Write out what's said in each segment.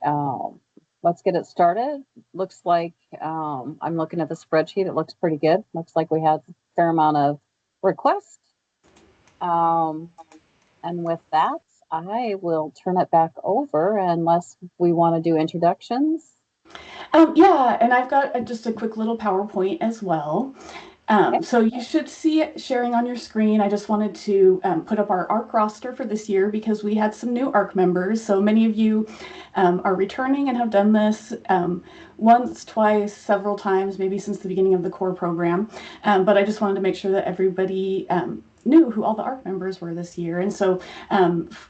Um, let's get it started. Looks like I'm looking at the spreadsheet. It looks pretty good. Looks like we had a fair amount of requests. Um, and with that, I will turn it back over unless we want to do introductions. Yeah, and I've got just a quick little PowerPoint as well. Okay. So you should see it sharing on your screen. I just wanted to put up our ARC roster for this year because we had some new ARC members. So many of you are returning and have done this once, twice, several times, maybe since the beginning of the core program. But I just wanted to make sure that everybody knew who all the ARC members were this year. And so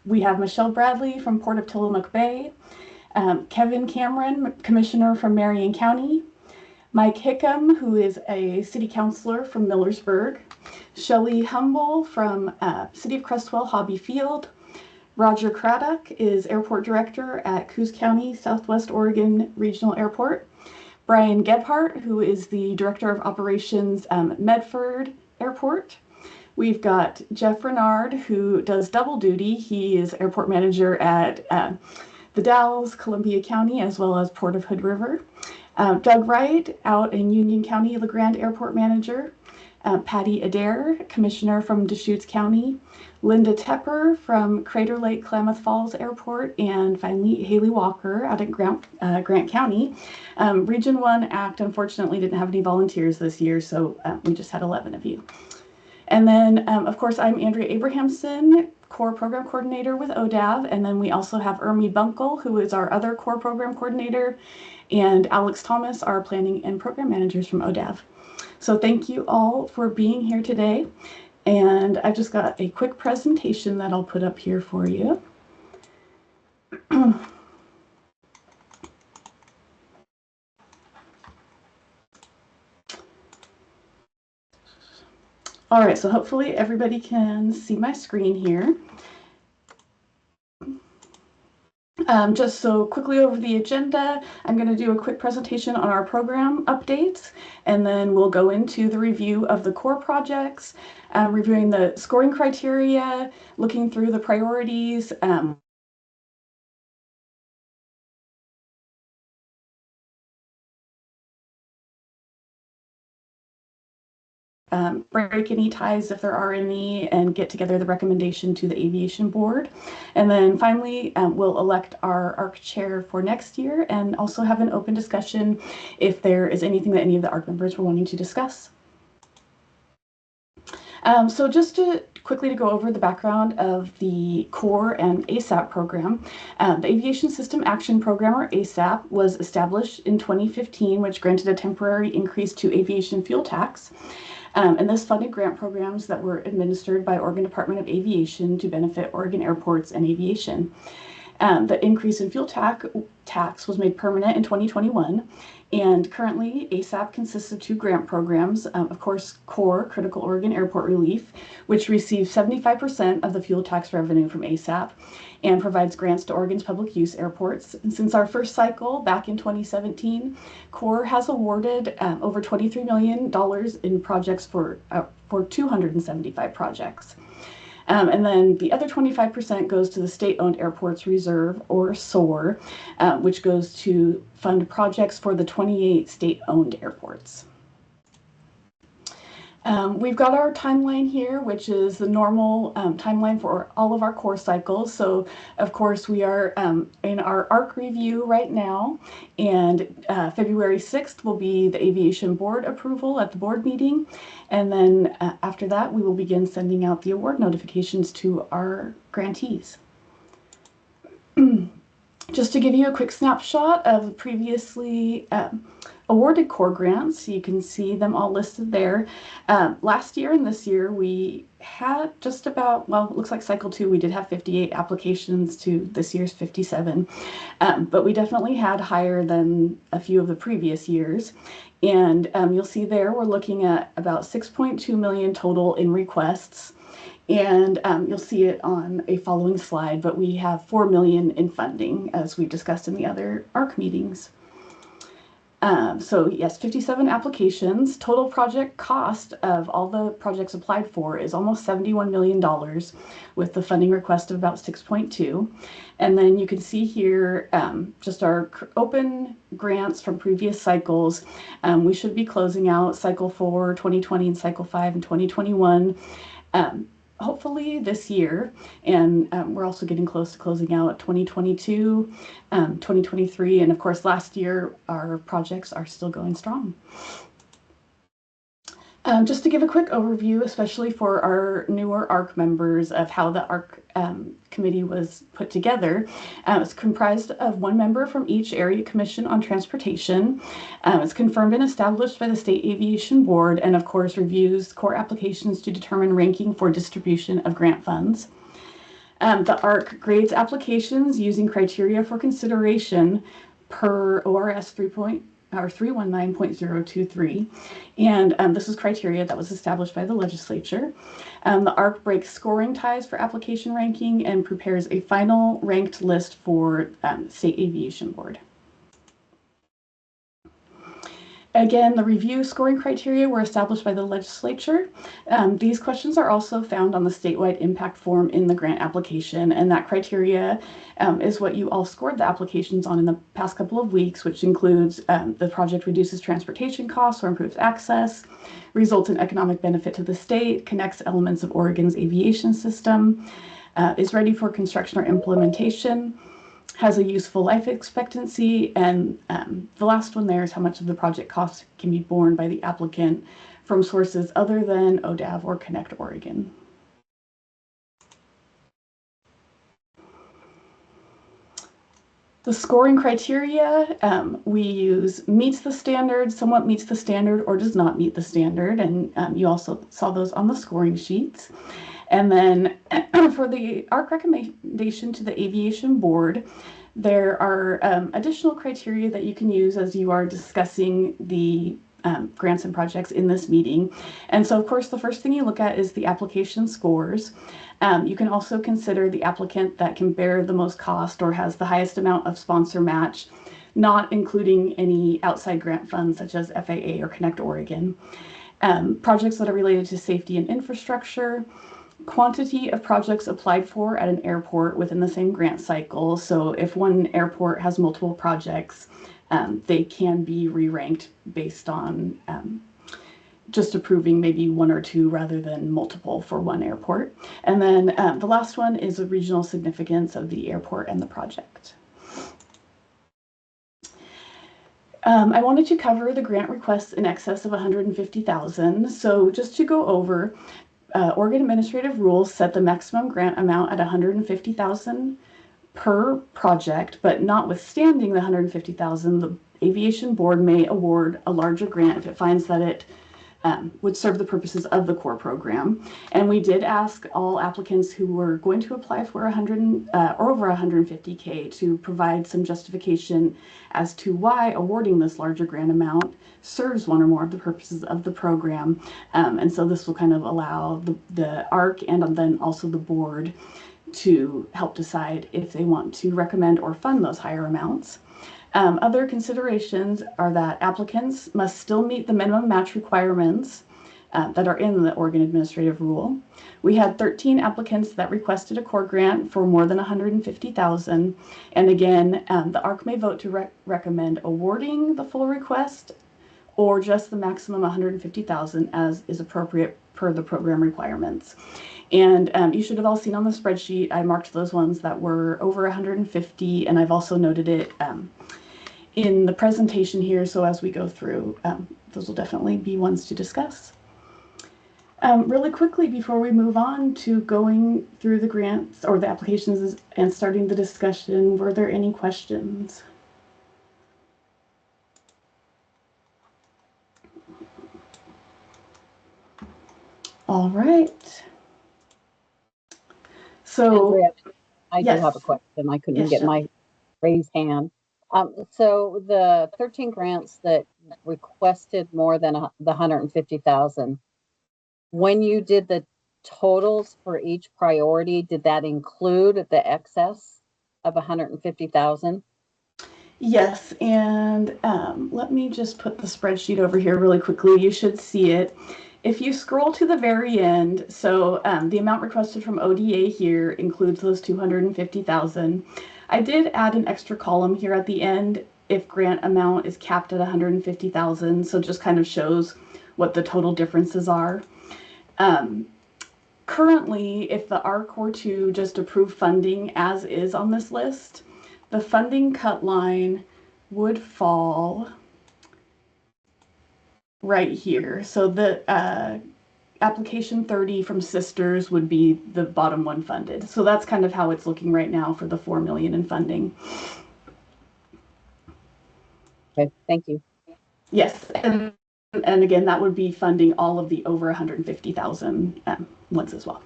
we have Michelle Bradley from Port of Tillamook Bay, Kevin Cameron, Commissioner from Marion County, Mike Hickam, who is a city councilor from Millersburg, Shelley Humble from City of Crestwell Hobby Field, Roger Craddock is airport director at Coos County, Southwest Oregon Regional Airport, Brian Gebhardt, who is the director of operations Medford Airport. We've got Jeff Renard, who does double duty. He is airport manager at the Dalles, Columbia County, as well as Port of Hood River. Doug Wright, out in Union County, LeGrand Airport Manager. Patty Adair, Commissioner from Deschutes County. Linda Tepper from Crater Lake Klamath Falls Airport. And finally, Haley Walker out at Grant County. Region 1 ACT unfortunately didn't have any volunteers this year, so we just had 11 of you. And then, of course, I'm Andrea Abrahamson, Core Program Coordinator with ODAV. And then we also have Ermi Bunkel, who is our other Core Program Coordinator, and Alex Thomas, our Planning and Program Managers from ODAV. So thank you all for being here today. And I've just got a quick presentation that I'll put up here for you. All right, so hopefully everybody can see my screen here. Just so quickly over the agenda, I'm going to do a quick presentation on our program updates, and then we'll go into the review of the core projects, reviewing the scoring criteria, looking through the priorities, break any ties if there are any, and get together the recommendation to the Aviation Board. And then finally, we'll elect our ARC chair for next year and also have an open discussion if there is anything that any of the ARC members were wanting to discuss. So just quickly to go over the background of the CORE and ASAP program. The Aviation System Action Program, or ASAP, was established in 2015, which granted a temporary increase to aviation fuel tax. And this funded grant programs that were administered by Oregon Department of Aviation to benefit Oregon airports and aviation. The increase in fuel tax was made permanent in 2021, and currently ASAP consists of two grant programs. Of course, CORE, Critical Oregon Airport Relief, which receives 75% of the fuel tax revenue from ASAP and provides grants to Oregon's public use airports. And since our first cycle back in 2017, CORE has awarded over $23 million in projects for 275 projects. And then the other 25% goes to the State-Owned Airports Reserve, or SOAR, which goes to fund projects for the 28 state-owned airports. We've got our timeline here, which is the normal timeline for all of our core cycles. So, of course, we are in our ARC review right now, and February 6th will be the Aviation Board approval at the board meeting. And then after that, we will begin sending out the award notifications to our grantees. Just to give you a quick snapshot of previously awarded core grants, you can see them all listed there. Last year and this year, we had just about, well, it looks like cycle 2, we did have 58 applications to this year's 57, but we definitely had higher than a few of the previous years. And you'll see there, we're looking at about 6.2 million total in requests. And you'll see it on a following slide, but we have $4 million in funding, as we discussed in the other ARC meetings. So yes, 57 applications. Total project cost of all the projects applied for is almost $71 million with the funding request of about 6.2. And then you can see here just our open grants from previous cycles. We should be closing out cycle 4, 2020, and cycle 5 in 2021. Hopefully this year, and we're also getting close to closing out 2022, 2023, and of course last year our projects are still going strong. Just to give a quick overview, especially for our newer ARC members, of how the ARC committee was put together. It's comprised of one member from each area commission on transportation. It's confirmed and established by the State Aviation Board, and of course reviews core applications to determine ranking for distribution of grant funds. The ARC grades applications using criteria for consideration per ORS 319.023, and this is criteria that was established by the legislature. The ARC breaks scoring ties for application ranking and prepares a final ranked list for State Aviation Board. Again, the review scoring criteria were established by the legislature. These questions are also found on the statewide impact form in the grant application, and that criteria is what you all scored the applications on in the past couple of weeks, which includes the project reduces transportation costs or improves access, results in economic benefit to the state, connects elements of Oregon's aviation system, is ready for construction or implementation, has a useful life expectancy, and the last one there is how much of the project cost can be borne by the applicant from sources other than ODAV or Connect Oregon. The scoring criteria we use meets the standard, somewhat meets the standard, or does not meet the standard, and you also saw those on the scoring sheets. And then for the ARC recommendation to the Aviation Board, there are additional criteria that you can use as you are discussing the grants and projects in this meeting. And so, of course, the first thing you look at is the application scores. You can also consider the applicant that can bear the most cost or has the highest amount of sponsor match, not including any outside grant funds such as FAA or Connect Oregon. Projects that are related to safety and infrastructure, quantity of projects applied for at an airport within the same grant cycle. So if one airport has multiple projects, they can be re-ranked based on just approving maybe one or two rather than multiple for one airport. And then the last one is the regional significance of the airport and the project. I wanted to cover the grant requests in excess of $150,000. So just to go over, Oregon administrative rules set the maximum grant amount at $150,000 per project, but notwithstanding the $150,000, the Aviation Board may award a larger grant if it finds that it would serve the purposes of the core program. And we did ask all applicants who were going to apply for 100 or over 150K to provide some justification as to why awarding this larger grant amount serves one or more of the purposes of the program. And so this will kind of allow the ARC and then also the board to help decide if they want to recommend or fund those higher amounts. Other considerations are that applicants must still meet the minimum match requirements that are in the Oregon Administrative Rule. We had 13 applicants that requested a core grant for more than $150,000. And again, the ARC may vote to recommend awarding the full request or just the maximum $150,000 as is appropriate per the program requirements. And you should have all seen on the spreadsheet, I marked those ones that were over 150, and I've also noted it in the presentation here, so as we go through, those will definitely be ones to discuss. Really quickly, before we move on to going through the grants or the applications and starting the discussion, were there any questions? All right. So, Andrea, I yes. do have a question. I couldn't Yes, get Shelley. my raised hand. So the 13 grants that requested more than the 150,000, when you did the totals for each priority, did that include the excess of 150,000? Yes, and let me just put the spreadsheet over here really quickly. You should see it. If you scroll to the very end, so the amount requested from ODA here includes those 250,000. I did add an extra column here at the end if grant amount is capped at 150,000, so just kind of shows what the total differences are. Currently, if the ARC were to just approve funding as is on this list, the funding cut line would fall right here. So the application 30 from Sisters would be the bottom one funded. So that's kind of how it's looking right now for the 4 million in funding. Okay, thank you. Yes, and again, that would be funding all of the over 150,000 ones as well.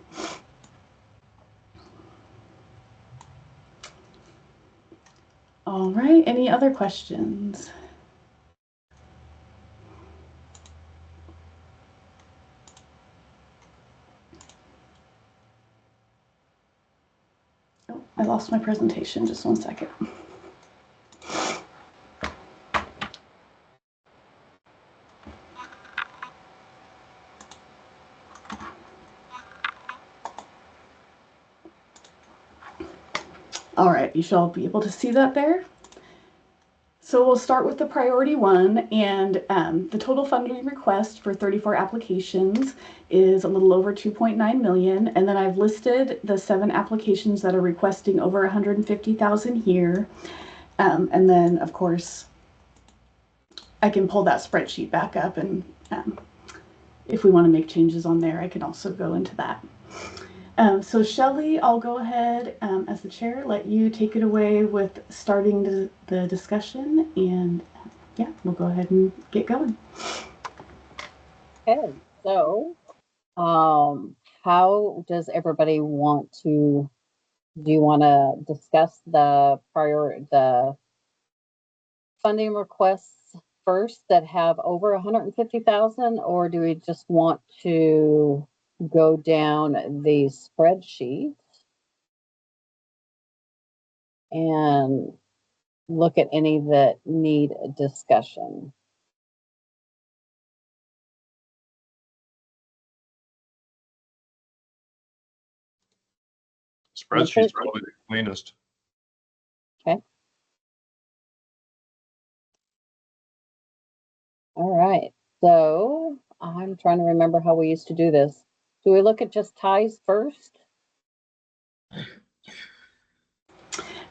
All right, any other questions? Oh, I lost my presentation, just one second. All right, you should all be able to see that there. So we'll start with the priority one, and the total funding request for 34 applications is a little over 2.9 million. And then I've listed the 7 applications that are requesting over 150,000 here. And then of course, I can pull that spreadsheet back up, and if we want to make changes on there, I can also go into that. So Shelley, I'll go ahead as the chair, let you take it away with starting the discussion, and yeah, we'll go ahead and get going. Okay, so how does everybody want to, do you want to discuss the funding requests first that have over 150,000, or do we just want to go down the spreadsheet and look at any that need discussion? Spreadsheet's probably the cleanest. Okay. All right. So I'm trying to remember how we used to do this. Do we look at just ties first?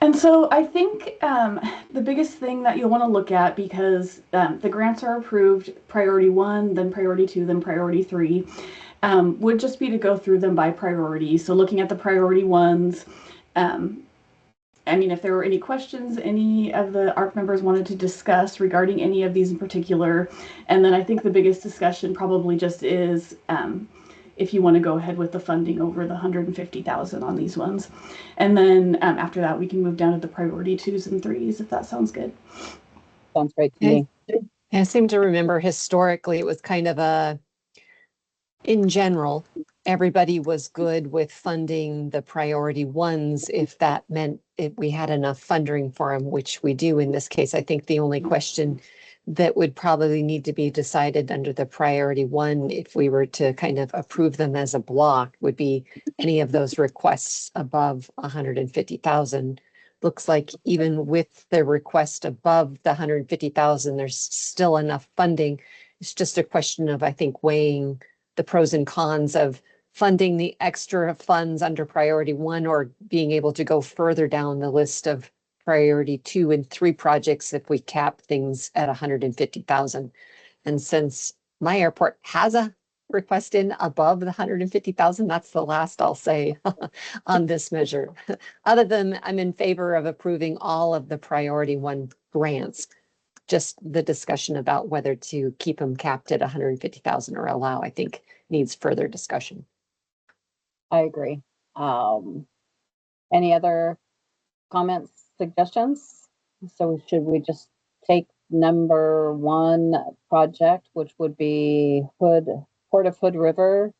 And so I think the biggest thing that you'll want to look at, because the grants are approved priority 1, then priority 2, then priority 3, would just be to go through them by priority. So looking at the priority ones, I mean, if there were any questions any of the ARC members wanted to discuss regarding any of these in particular, and then I think the biggest discussion probably just is if you want to go ahead with the funding over the 150,000 on these ones. And then after that, we can move down to the priority 2s and 3s, if that sounds good. Sounds great to me. I seem to remember historically it was kind of in general, everybody was good with funding the priority ones if that meant if we had enough funding for them, which we do in this case. I think the only question that would probably need to be decided under the priority 1, if we were to kind of approve them as a block, would be any of those requests above 150,000. Looks like even with the request above the 150,000, there's still enough funding. It's just a question of, I think, weighing the pros and cons of funding the extra funds under priority 1 or being able to go further down the list of priority 2 and 3 projects if we cap things at 150,000. And since my airport has a request in above the 150,000, that's the last I'll say on this measure. Other than I'm in favor of approving all of the priority 1 grants. Just the discussion about whether to keep them capped at 150,000 or allow, I think, needs further discussion. I agree. Any other comments, suggestions? So should we just take number 1 project, which would be Port of Hood River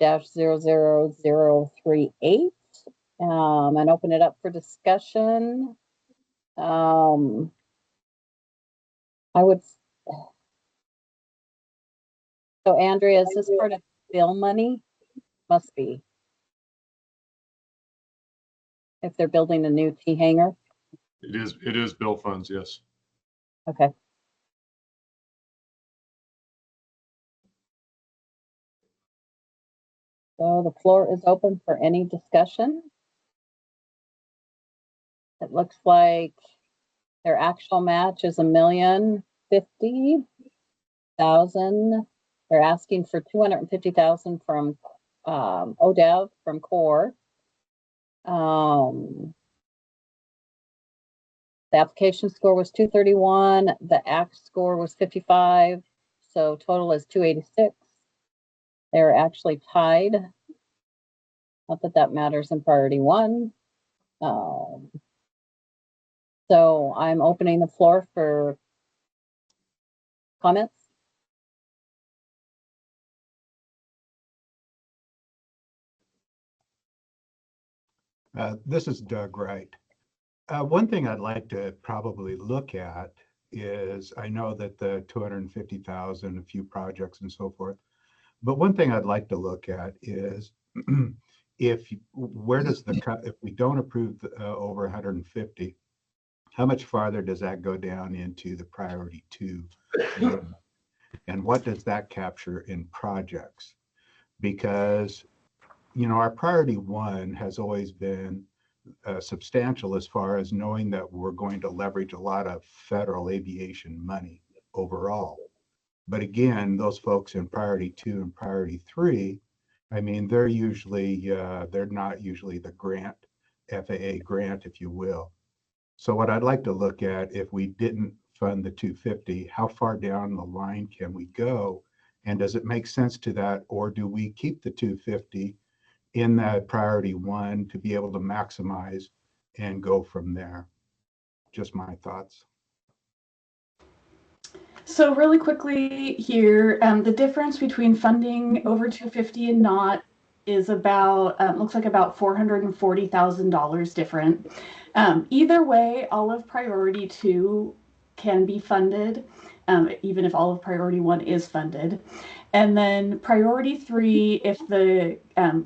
-00038, and open it up for discussion? I would. So Andrea, is this part of bill money? Must be. If they're building a new T hangar. It is bill funds, yes. Okay. So the floor is open for any discussion. It looks like their actual match is $1,050,000. They're asking for $250,000 from ODEV from CORE. The application score was 231. The ACT score was 55. So total is 286. They're actually tied. Not that that matters in priority one. So I'm opening the floor for comments. This is Doug Wright. One thing I'd like to probably look at is, I know that the 250,000, a few projects and so forth, but one thing I'd like to look at is if we don't approve over 150, how much farther does that go down into the priority 2? And what does that capture in projects? Because, our priority 1 has always been substantial as far as knowing that we're going to leverage a lot of federal aviation money overall. But again, those folks in priority 2 and priority 3, I mean, they're not usually the grant, FAA grant, if you will. So what I'd like to look at, if we didn't fund the 250, how far down the line can we go? And does it make sense to that? Or do we keep the 250 in that priority 1 to be able to maximize and go from there? Just my thoughts. So really quickly here, the difference between funding over 250 and not is about, looks like about $440,000 different. Either way, all of priority 2 can be funded, even if all of priority 1 is funded. And then priority 3, if the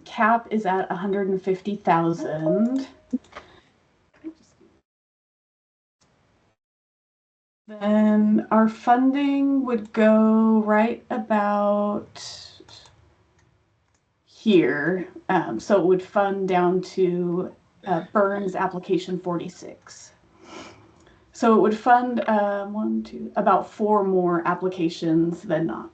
cap is at 150,000, then our funding would go right about here. So it would fund down to Burns application 46. So it would fund about 4 more applications than not.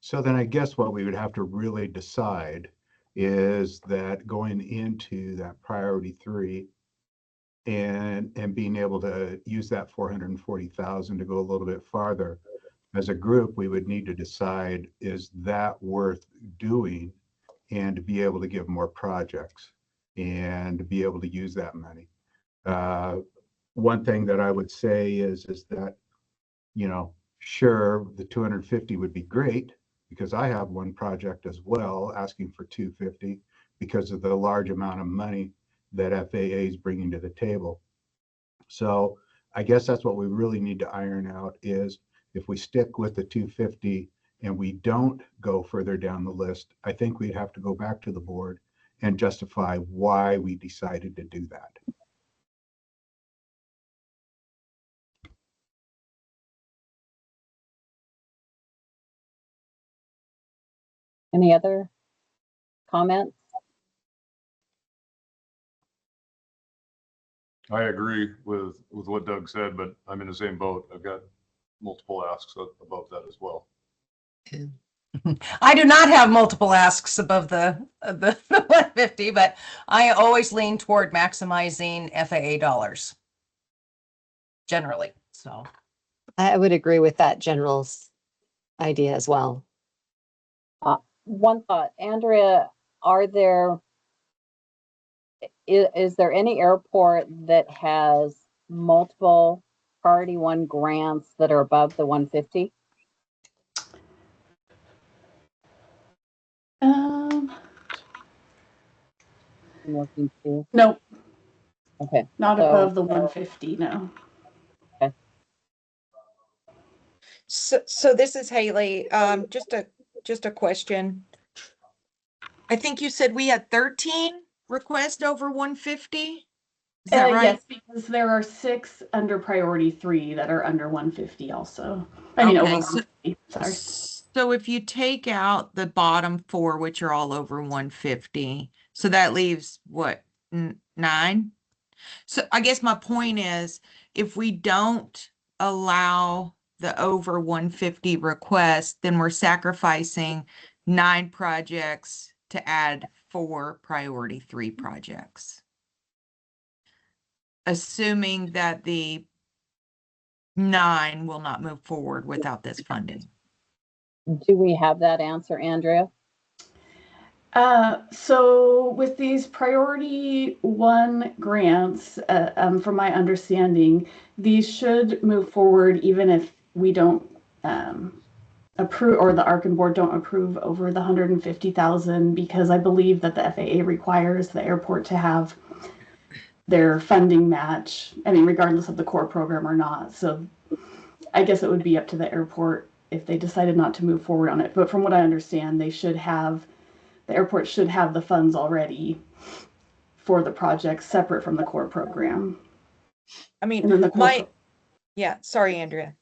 So then I guess what we would have to really decide is that going into that priority 3 and being able to use that 440,000 to go a little bit farther, as a group, we would need to decide, is that worth doing, and to be able to give more projects and to be able to use that money. One thing that I would say is that, sure, the 250 would be great, because I have one project as well asking for 250 because of the large amount of money that FAA is bringing to the table. So I guess that's what we really need to iron out, is if we stick with the 250 and we don't go further down the list, I think we'd have to go back to the board and justify why we decided to do that. Any other comments? I agree with what Doug said, but I'm in the same boat. I've got multiple asks above that as well. I do not have multiple asks above the 150, but I always lean toward maximizing FAA dollars generally. So I would agree with that general's idea as well. One thought, Andrea, is there any airport that has multiple priority 1 grants that are above the 150? Um, I'm looking too. no, Okay. not So- above the 150, no. So this is Haley. Just a question. I think you said we had 13 requests over 150. Is that right? Yes, because there are 6 under priority 3 that are under 150 also. I mean, over Okay, so- 150, sorry. So if you take out the bottom 4, which are all over 150, so that leaves what, 9? So I guess my point is, if we don't allow the over 150 request, then we're sacrificing 9 projects to add 4 priority 3 projects. Assuming that the 9 will not move forward without this funding. Do we have that answer, Andrea? So with these priority 1 grants, from my understanding, these should move forward even if we don't approve, or the Arkin board don't approve over the 150,000, because I believe that the FAA requires the airport to have their funding match. I mean, regardless of the core program or not. So I guess it would be up to the airport if they decided not to move forward on it. But from what I understand, the airport should have the funds already for the project separate from the core program. I mean, And then the core yeah, sorry, Andrea.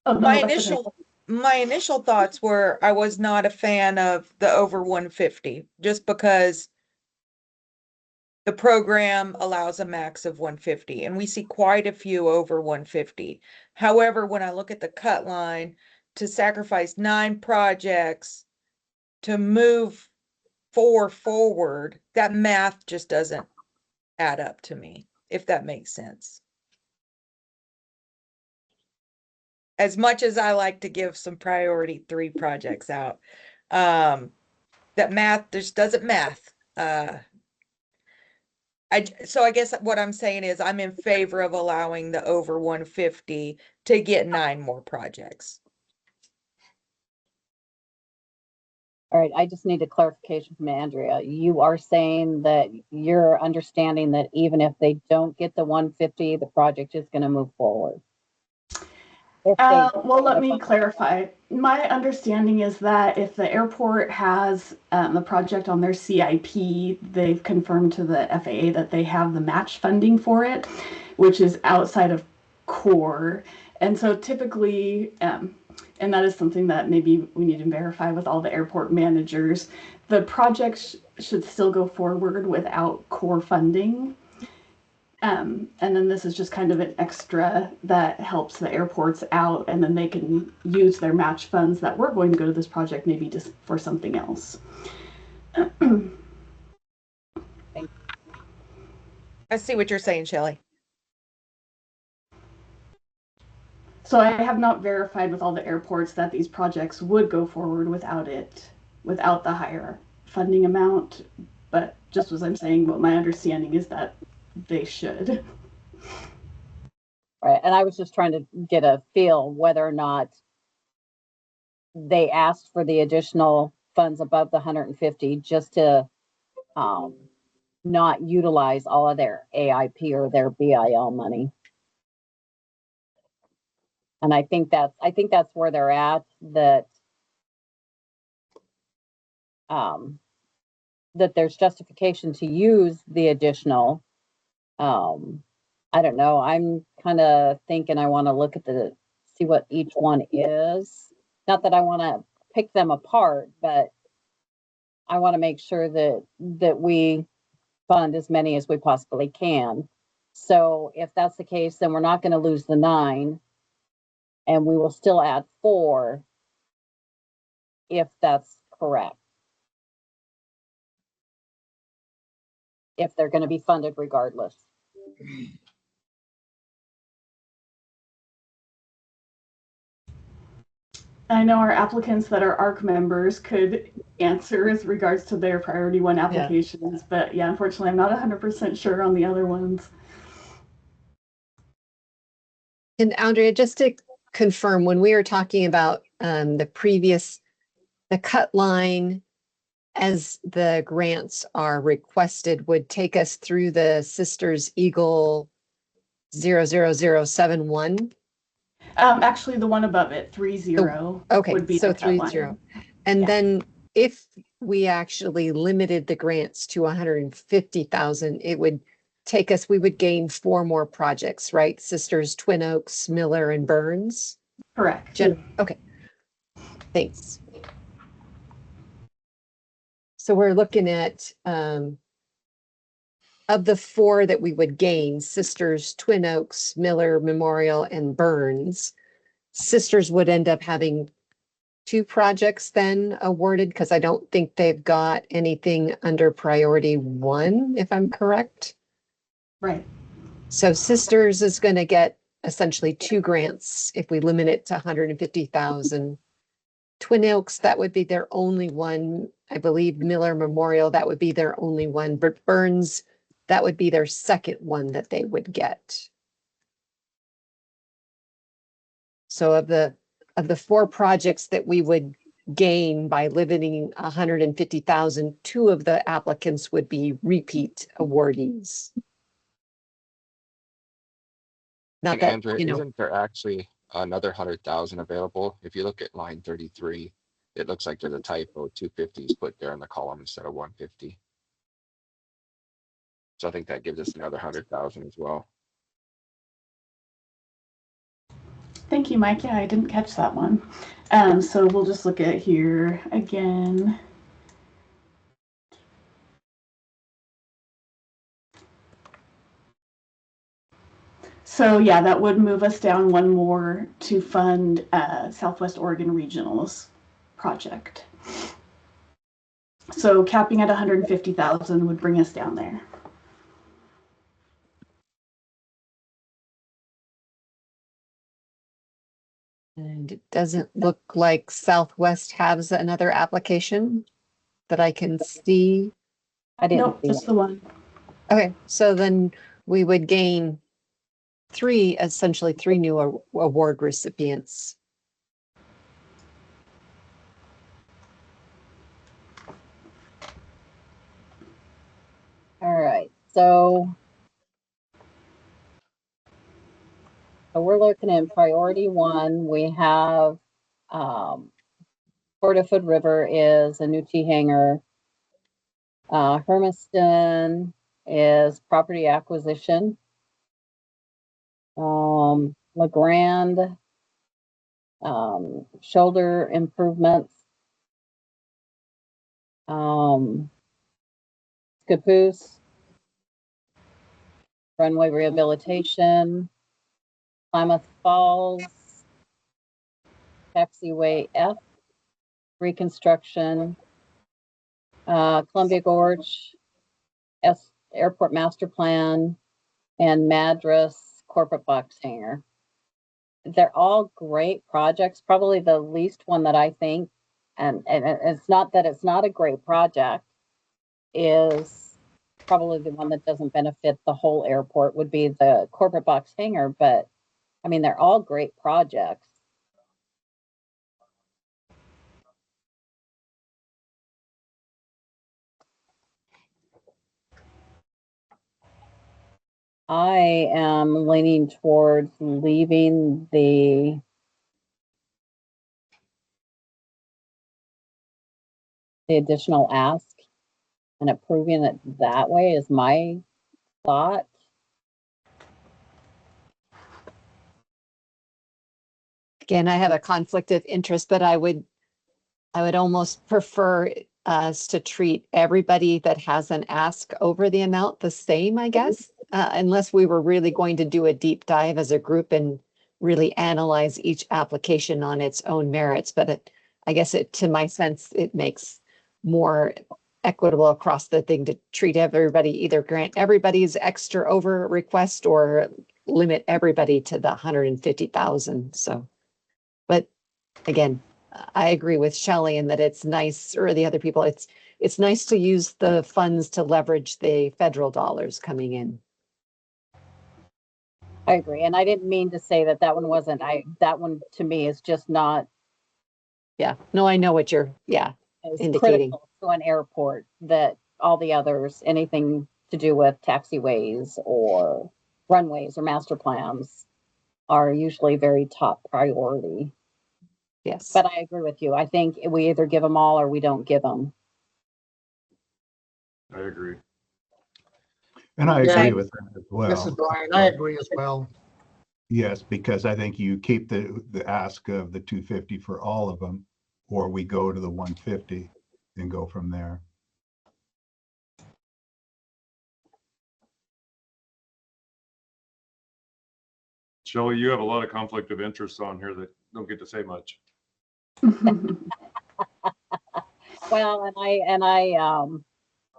oh, no, My that's okay. initial thoughts were I was not a fan of the over 150 just because the program allows a max of 150 and we see quite a few over 150. However, when I look at the cut line to sacrifice 9 projects to move 4 forward, that math just doesn't add up to me, if that makes sense. As much as I like to give some priority 3 projects out, that math just doesn't math. So I guess what I'm saying is I'm in favor of allowing the over 150 to get 9 more projects. All right, I just need a clarification from Andrea. You are saying that you're understanding that even if they don't get the 150, the project is going to move forward? Well, let me clarify. My understanding is that if the airport has the project on their CIP, they've confirmed to the FAA that they have the match funding for it, which is outside of core. And so typically, and that is something that maybe we need to verify with all the airport managers, the project should still go forward without core funding. And then this is just kind of an extra that helps the airports out, and then they can use their match funds that were going to go to this project maybe just for something else. I see what you're saying, Shelley. So I have not verified with all the airports that these projects would go forward without the higher funding amount. But just as I'm saying, what my understanding is that they should. Right, and I was just trying to get a feel whether or not they asked for the additional funds above the 150 just to not utilize all of their AIP or their BIL money. And I think that's where they're at, that that there's justification to use the additional. I don't know. I'm kind of thinking I want to look at see what each one is. Not that I want to pick them apart, but I want to make sure that we fund as many as we possibly can. So if that's the case, then we're not going to lose the 9, and we will still add 4 if that's correct. If they're going to be funded regardless. I know our applicants that are ARC members could answer as regards to their priority 1 applications, but yeah, unfortunately, I'm not 100% sure on the other ones. And Andrea, just to confirm, when we were talking about the cut line as the grants are requested, would take us through the Sisters Eagle 00071. Actually, the one above it, 30, Okay, would be so the cut 30. line. And Yeah. then if we actually limited the grants to 150,000, it would take us, we would gain 4 more projects, right? Sisters, Twin Oaks, Miller, and Burns. Correct. Okay, thanks. So we're looking at, of the 4 that we would gain, Sisters, Twin Oaks, Miller, Memorial, and Burns, Sisters would end up having 2 projects then awarded, because I don't think they've got anything under priority 1, if I'm correct. Right. So Sisters is going to get essentially 2 grants if we limit it to 150,000. Twin Oaks, that would be their only one. I believe Miller Memorial, that would be their only one. But Burns, that would be their second one that they would get. So of the 4 projects that we would gain by limiting 150,000, 2 of the applicants would be repeat awardees. Not And that, Andrea, you know, isn't there actually another 100,000 available? If you look at line 33, it looks like there's a typo. 250 is put there in the column instead of 150. So I think that gives us another 100,000 as well. Thank you, Mike. Yeah, I didn't catch that one. So we'll just look at here again. So yeah, that would move us down 1 more to fund Southwest Oregon Regionals project. So capping at 150,000 would bring us down there. and it doesn't look like Southwest has another application that I can see. I didn't Nope, see just it. the one. Okay, so then we would gain 3, essentially 3 new award recipients. All right, so we're looking at priority 1. We have Port of Hood River is a new T hangar. Hermiston is property acquisition. LeGrand, shoulder improvements. Scappoose, runway rehabilitation. Klamath Falls, taxiway F, reconstruction. Columbia Gorge, airport master plan, and Madras corporate box hangar. They're all great projects. Probably the least one that I think, and it's not that it's not a great project, is probably the one that doesn't benefit the whole airport, would be the corporate box hangar. But I mean, they're all great projects. I am leaning towards leaving the additional ask and approving it that way is my thought. Again, I have a conflict of interest, but I would almost prefer us to treat everybody that has an ask over the amount the same, I guess, unless we were really going to do a deep dive as a group and really analyze each application on its own merits. But I guess to my sense, it makes more equitable across the thing to treat everybody, either grant everybody's extra over request or limit everybody to the 150,000. So, but again, I agree with Shelley in that it's nice, or the other people, it's nice to use the funds to leverage the federal dollars coming in. I agree. And I didn't mean to say that that one wasn't, that one to me is just not Yeah, no, I know what you're, as indicating. critical. to an airport that all the others, anything to do with taxiways or runways or master plans, are usually very top priority. Yes. But I agree with you. I think we either give them all or we don't give them. I agree. And I Yeah. agree with that as well. This is Brian. I agree as well. Yes, because I think you keep the ask of the 250 for all of them, or we go to the 150 and go from there. Shelley, you have a lot of conflict of interest on here that don't get to say much. Well,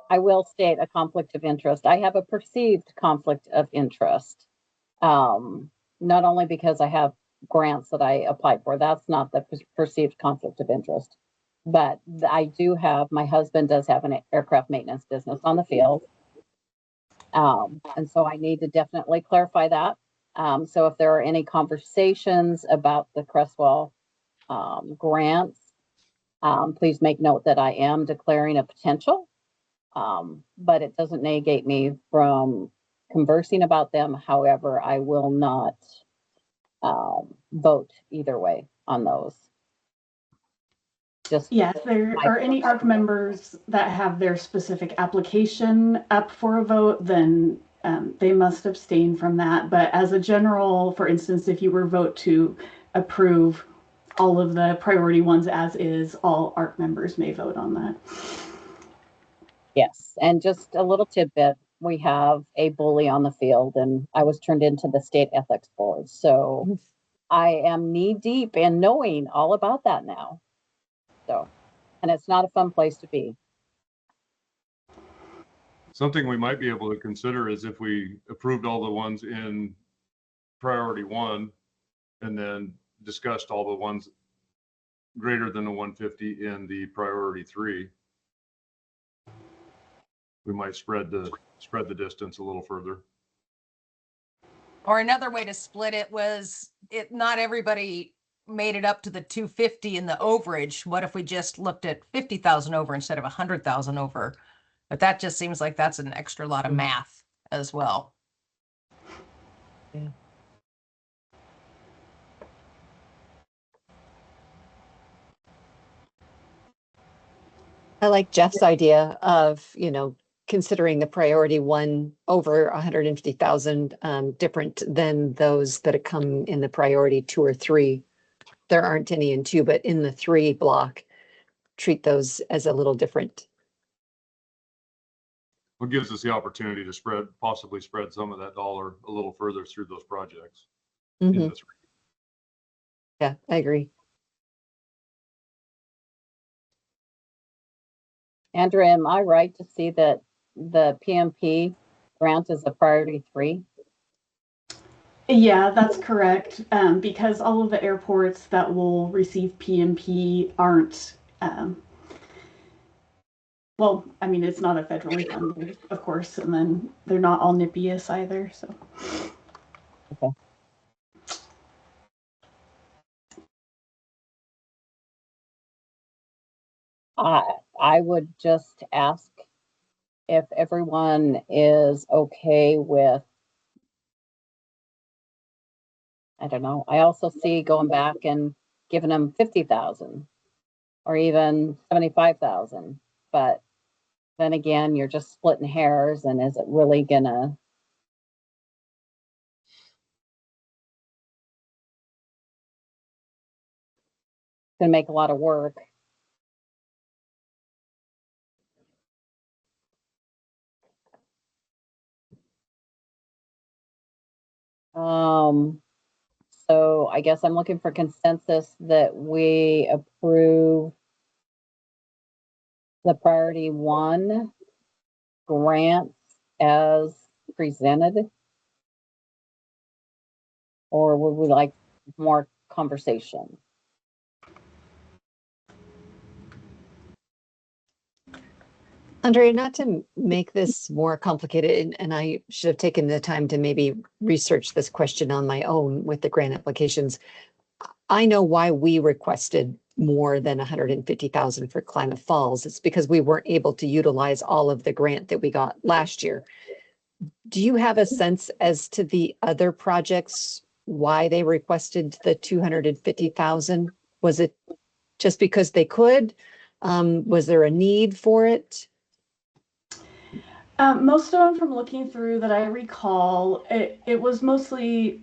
I will state a conflict of interest. I have a perceived conflict of interest. Not only because I have grants that I applied for, that's not the perceived conflict of interest, but I do have, my husband does have an aircraft maintenance business on the field. And so I need to definitely clarify that. So if there are any conversations about the Crestwell grants, please make note that I am declaring a potential, but it doesn't negate me from conversing about them. However, I will not vote either way on those. Just Yeah, if there are any ARC members that have their specific application up for a vote, then they must abstain from that. But as a general, for instance, if you were vote to approve all of the priority ones as is, all ARC members may vote on that. Yes, and just a little tidbit, we have a bully on the field and I was turned into the state ethics board. So I am knee deep in knowing all about that now. So, and it's not a fun place to be. Something we might be able to consider is if we approved all the ones in priority 1 and then discussed all the ones greater than the 150 in the priority 3. We might spread the distance a little further. Or another way to split it was not everybody made it up to the 250 in the overage. What if we just looked at 50,000 over instead of 100,000 over? But that just seems like that's an extra lot of math as well. Yeah. I like Jeff's idea of, considering the priority 1 over 150,000 different than those that come in the priority 2 or 3. There aren't any in 2, but in the 3 block, treat those as a little different. What gives us the opportunity to possibly spread some of that dollar a little further through those projects. In the 3. Yeah, I agree. Andrea, am I right to see that the PMP grant is a priority 3? Yeah, that's correct. Because all of the airports that will receive PMP aren't, well, I mean, it's not a federally funded, of course, and then they're not all NIPIAS either, so. Okay. I would just ask if everyone is okay with, I don't know, I also see going back and giving them 50,000 or even 75,000, but then again, you're just splitting hairs, and is it really gonna make a lot of work? So I guess I'm looking for consensus that we approve the priority 1 grants as presented, or would we like more conversation? Andrea, not to make this more complicated, and I should have taken the time to maybe research this question on my own with the grant applications. I know why we requested more than 150,000 for Klamath Falls. It's because we weren't able to utilize all of the grant that we got last year. Do you have a sense as to the other projects, why they requested the 250,000? Was it just because they could? Was there a need for it? Most of them, from looking through that I recall, it was mostly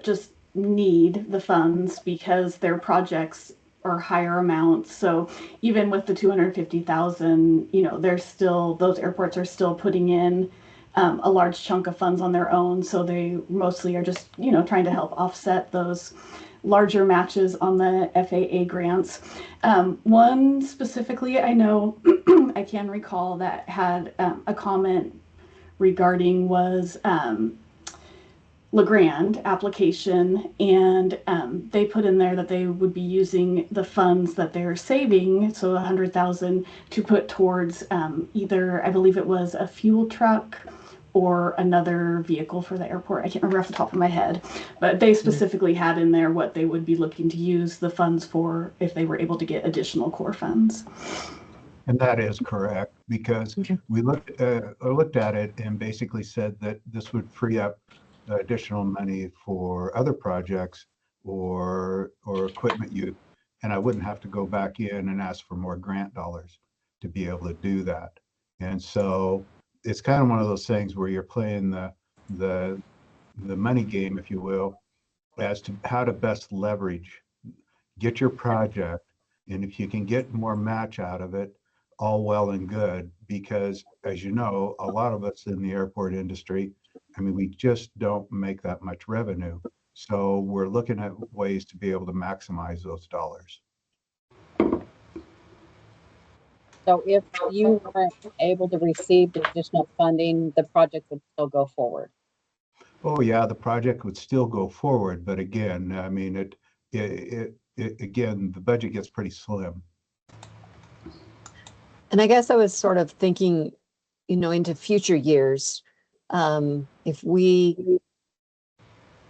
just need the funds because their projects are higher amounts. So even with the 250,000, they're still, those airports are still putting in a large chunk of funds on their own. So they mostly are just, trying to help offset those larger matches on the FAA grants. One specifically, I know I can recall that had a comment regarding was LeGrand application, and they put in there that they would be using the funds that they're saving, so 100,000, to put towards either, I believe it was a fuel truck or another vehicle for the airport. I can't remember off the top of my head, but they specifically had in there what they would be looking to use the funds for if they were able to get additional core funds. And that is correct, because we looked at it and basically said that this would free up additional money for other projects or equipment use. And I wouldn't have to go back in and ask for more grant dollars to be able to do that. And so it's kind of one of those things where you're playing the money game, if you will, as to how to best leverage, get your project. And if you can get more match out of it, all well and good, because as you know, a lot of us in the airport industry, I mean, we just don't make that much revenue. So we're looking at ways to be able to maximize those dollars. So if you weren't able to receive the additional funding, the project would still go forward. Oh yeah, the project would still go forward, but again, I mean, again, the budget gets pretty slim. And I guess I was sort of thinking, into future years, if we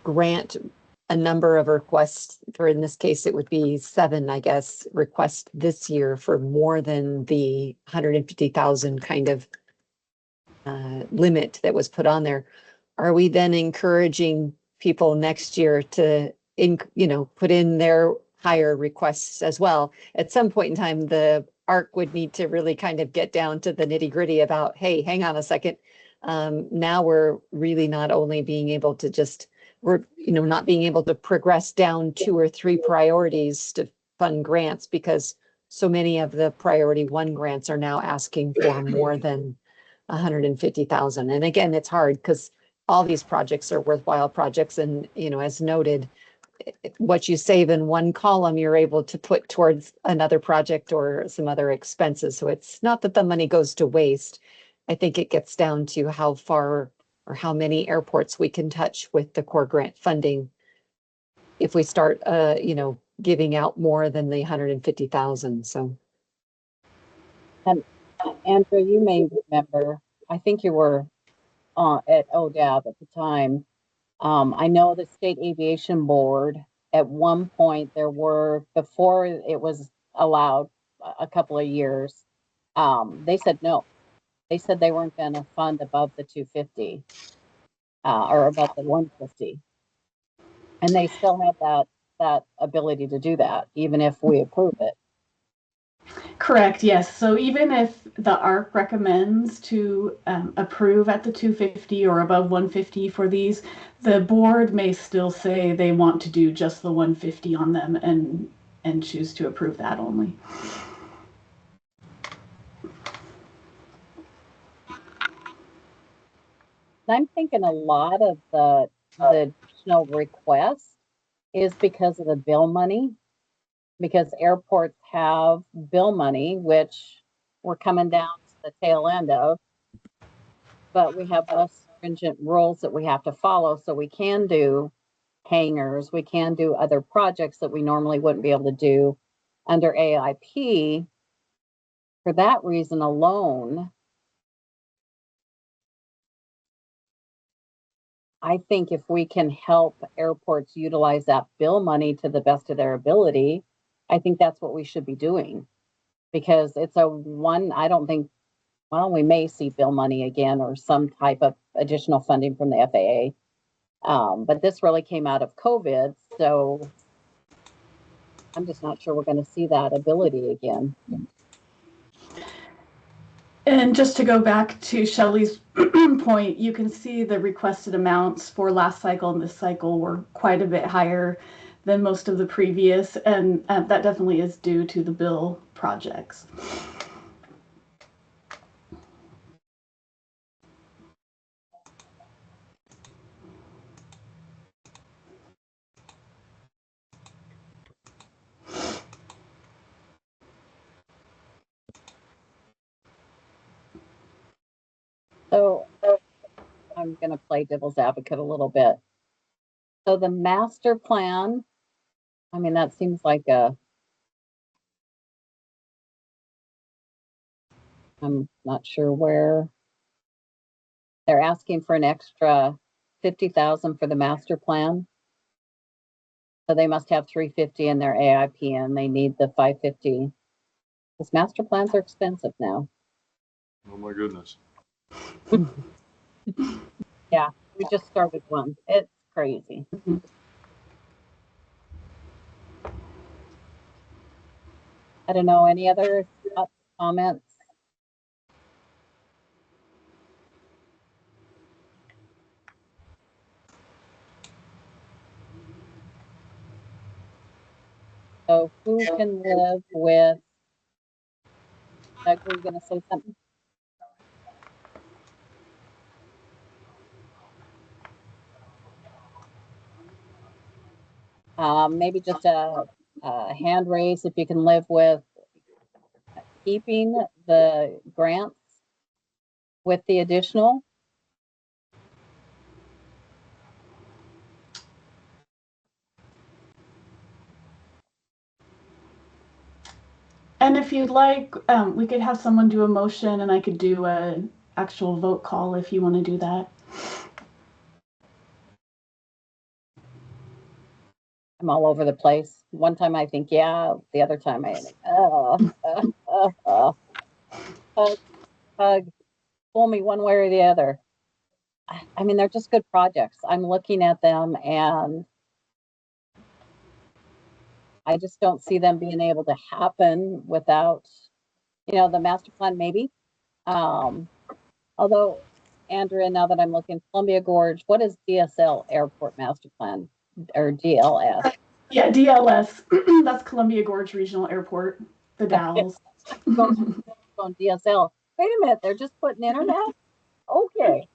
grant a number of requests, for in this case, it would be 7, I guess, requests this year for more than the 150,000 kind of limit that was put on there. Are we then encouraging people next year to, put in their higher requests as well? At some point in time, the ARC would need to really kind of get down to the nitty gritty about, hey, hang on a second. Now we're really not only being able to just, we're, not being able to progress down 2 or 3 priorities to fund grants, because so many of the priority 1 grants are now asking for more than 150,000. And again, it's hard because all these projects are worthwhile projects. And, as noted, what you save in one column, you're able to put towards another project or some other expenses. So it's not that the money goes to waste. I think it gets down to how far or how many airports we can touch with the core grant funding. If we start, giving out more than the 150,000. So. And Andrew, you may remember, I think you were at ODAB at the time. I know the State Aviation Board, at one point, there were, before it was allowed a couple of years, they said no. They said they weren't going to fund above the 250 or above the 150. And they still have that ability to do that, even if we approve it. Correct, yes. So even if the ARC recommends to approve at the 250 or above 150 for these, the board may still say they want to do just the 150 on them and choose to approve that only. I'm thinking a lot of the additional requests is because of the bill money, because airports have bill money, which we're coming down to the tail end of, but we have less stringent rules that we have to follow. So we can do hangars, we can do other projects that we normally wouldn't be able to do under AIP. For that reason alone, I think if we can help airports utilize that bill money to the best of their ability, I think that's what we should be doing, because it's a one, I don't think, well, we may see bill money again or some type of additional funding from the FAA. But this really came out of COVID, so I'm just not sure we're going to see that ability again. And just to go back to Shelley's point, you can see the requested amounts for last cycle and this cycle were quite a bit higher than most of the previous, and that definitely is due to the bill projects. So I'm going to play devil's advocate a little bit. So the master plan, I mean, that seems like I'm not sure where they're asking for an extra 50,000 for the master plan. So they must have 350 in their AIP and they need the 550. Because master plans are expensive now. Oh my goodness. Yeah, we just started one. It's crazy. I don't know, any other comments? So who can live with, Doug, were you going to say something? Maybe just a hand raise if you can live with keeping the grants with the additional. And if you'd like, we could have someone do a motion and I could do an actual vote call if you want to do that. I'm all over the place. One time I think, yeah, the other time I think, hug, pull me one way or the other. I mean, they're just good projects. I'm looking at them and I just don't see them being able to happen without, the master plan maybe. Although, Andrea, now that I'm looking, Columbia Gorge, what is DSL Airport Master Plan or DLS? Yeah, DLS. That's Columbia Gorge Regional Airport, the Dalles. On DSL. Wait a minute, they're just putting internet? Okay.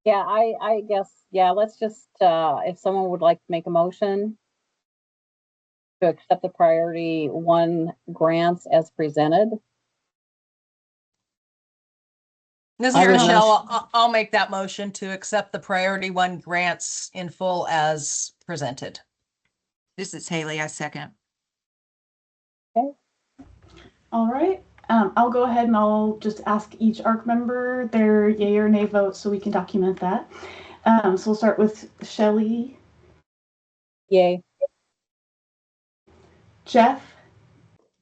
Yeah, I guess, yeah, let's just, if someone would like to make a motion to accept the priority one grants as presented. This is Michelle. I'll make that motion to accept the priority one grants in full as presented. This is Haley. I second. Okay. All right. I'll go ahead and I'll just ask each ARC member their yay or nay vote so we can document that. So we'll start with Shelley. Yay. Jeff.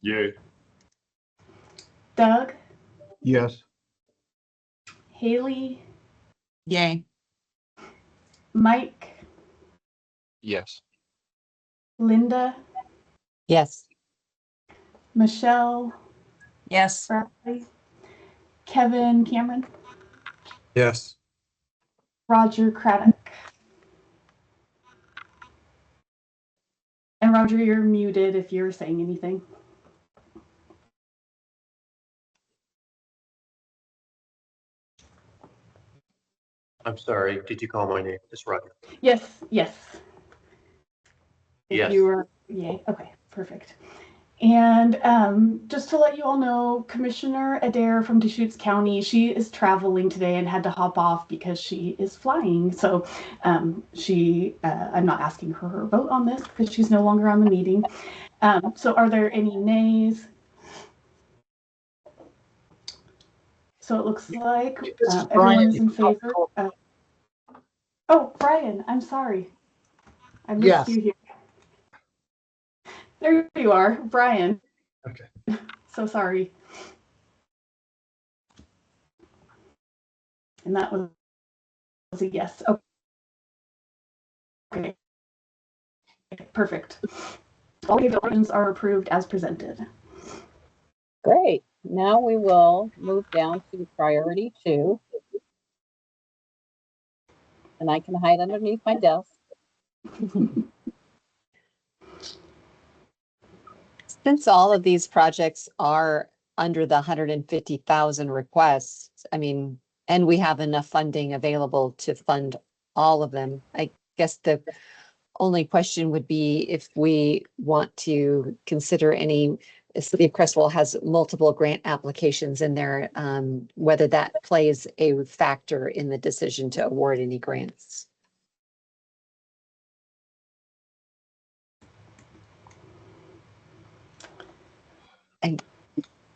Yay. Doug. Yes. Haley. Yay. Mike. Yes. Linda. Yes. Michelle. Yes. Bradley. Kevin Cameron. Yes. Roger Craddock. And Roger, you're muted if you're saying anything. I'm sorry, did you call my name? It's Roger. Yes, yes. If Yes. you were, yay, okay, perfect. And just to let you all know, Commissioner Adair from Deschutes County, she is traveling today and had to hop off because she is flying. So I'm not asking her vote on this because she's no longer on the meeting. So are there any nays? So it looks like everyone is in favor. Oh, Brian, I'm sorry. I missed Yes. you here. There you are, Brian. Okay. So sorry. And that was a yes. Okay. Perfect. All the options are approved as presented. Great. Now we will move down to priority 2. And I can hide underneath my desk. Since all of these projects are under the 150,000 requests, I mean, and we have enough funding available to fund all of them, I guess the only question would be if we want to consider any, the City of Crestwell has multiple grant applications in there, whether that plays a factor in the decision to award any grants. And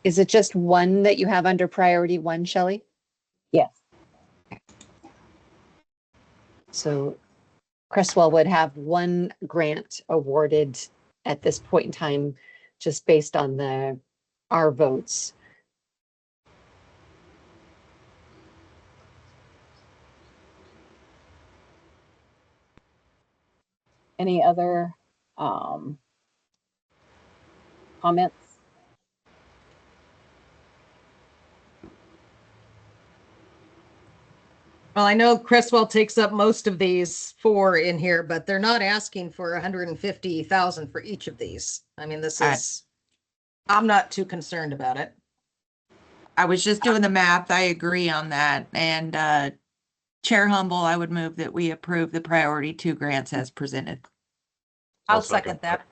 is it just one that you have under priority 1, Shelley? Yes. So Crestwell would have 1 grant awarded at this point in time, just based on our votes. Any other comments? Well, I know Crestwell takes up most of these 4 in here, but they're not asking for 150,000 for each of these. I mean, this is, I'm not too concerned about it. I was just doing the math. I agree on that. And Chair Humble, I would move that we approve the priority 2 grants as presented. I'll second that.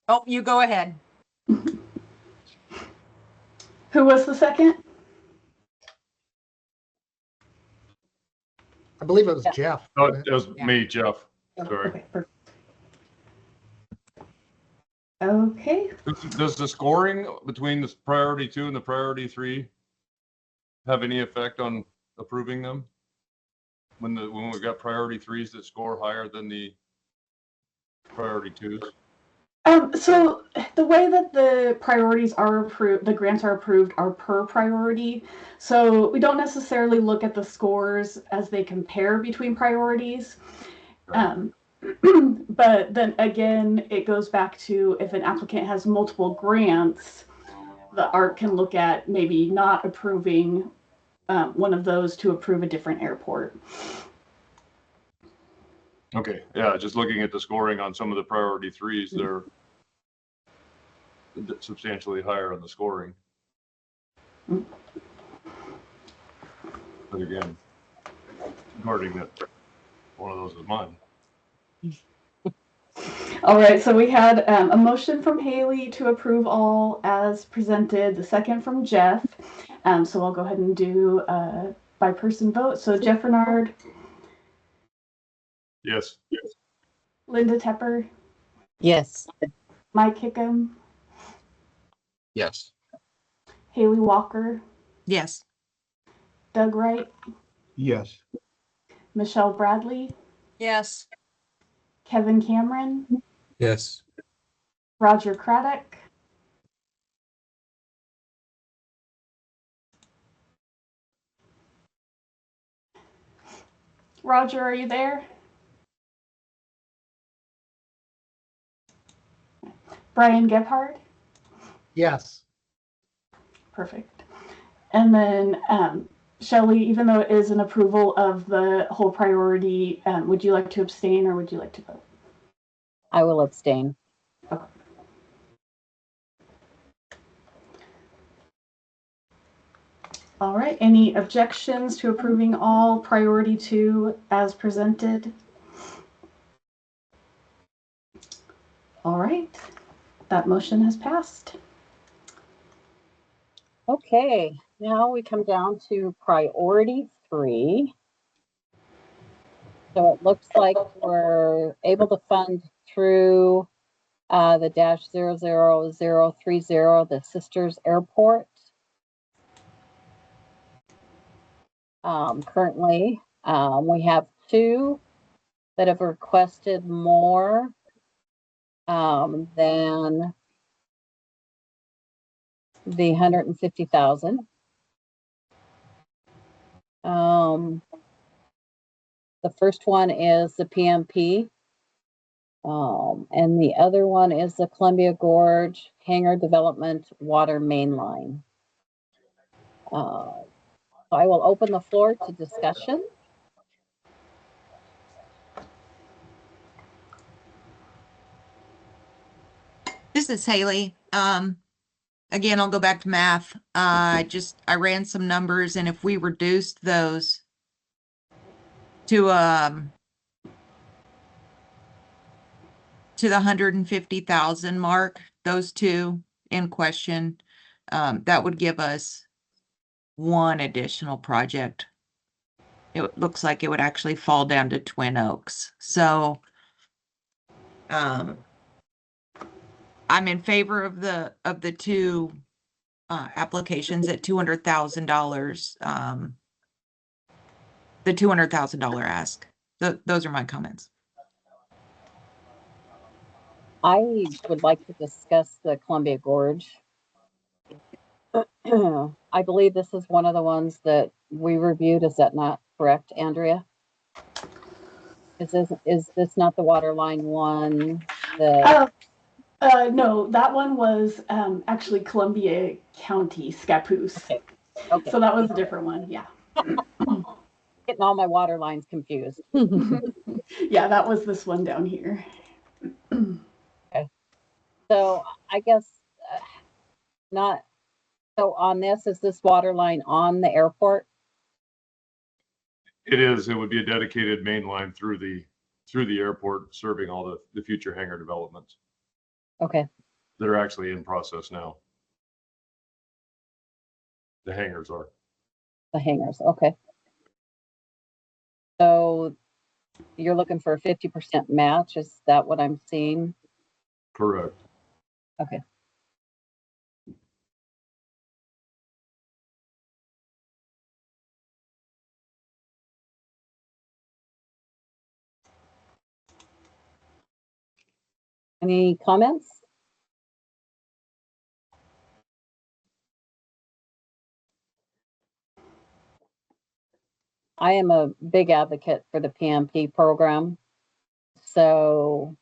Oh, you go ahead. Who was the second? I believe it was Jeff. No, it was me, Jeff. Sorry. Okay, perfect. Okay. Does the scoring between the priority 2 and the priority 3 have any effect on approving them? When we've got priority 3s that score higher than the priority 2s? So the way that the priorities are approved, the grants are approved are per priority. So we don't necessarily look at the scores as they compare between priorities. But then again, it goes back to if an applicant has multiple grants, the ARC can look at maybe not approving one of those to approve a different airport. Okay, yeah, just looking at the scoring on some of the priority 3s, they're substantially higher on the scoring. But again, guarding that one of those is mine. All right, so we had a motion from Haley to approve all as presented, the second from Jeff. So I'll go ahead and do by person vote. So Jeff Renard. Yes. Linda Tepper. Yes. Mike Hickam. Yes. Haley Walker. Yes. Doug Wright. Yes. Michelle Bradley. Yes. Kevin Cameron. Yes. Roger Craddock. Roger, are you there? Brian Gebhardt. Yes. Perfect. And then Shelley, even though it is an approval of the whole priority, would you like to abstain or would you like to vote? I will abstain. Okay. All right, any objections to approving all priority 2 as presented? All right, that motion has passed. Okay, now we come down to priority 3. So it looks like we're able to fund through the -00030, the Sisters Airport. Currently, we have 2 that have requested more than the 150,000. The first one is the PMP, and the other one is the Columbia Gorge Hangar Development Water Main Line. So I will open the floor to discussion. This is Haley. Again, I'll go back to math. I ran some numbers, and if we reduced those to the 150,000 mark, those two in question, that would give us one additional project. It looks like it would actually fall down to Twin Oaks. So, I'm in favor of the two applications at $200,000. The $200,000 ask. Those are my comments. I would like to discuss the Columbia Gorge. I believe this is one of the ones that we reviewed. Is that not correct, Andrea? Is this not the water line one? No, that one was actually Columbia County, Scappoose. Okay. Okay. So that was a different one, yeah. Getting all my water lines confused. Yeah, that was this one down here. Okay. So I guess not. So on this, is this water line on the airport? It is. It would be a dedicated main line through the airport, serving all the future hangar developments Okay. that are actually in process now. The hangars are. The hangars. Okay. So you're looking for a 50% match. Is that what I'm seeing? Correct. Okay. Any comments? I am a big advocate for the PMP program. So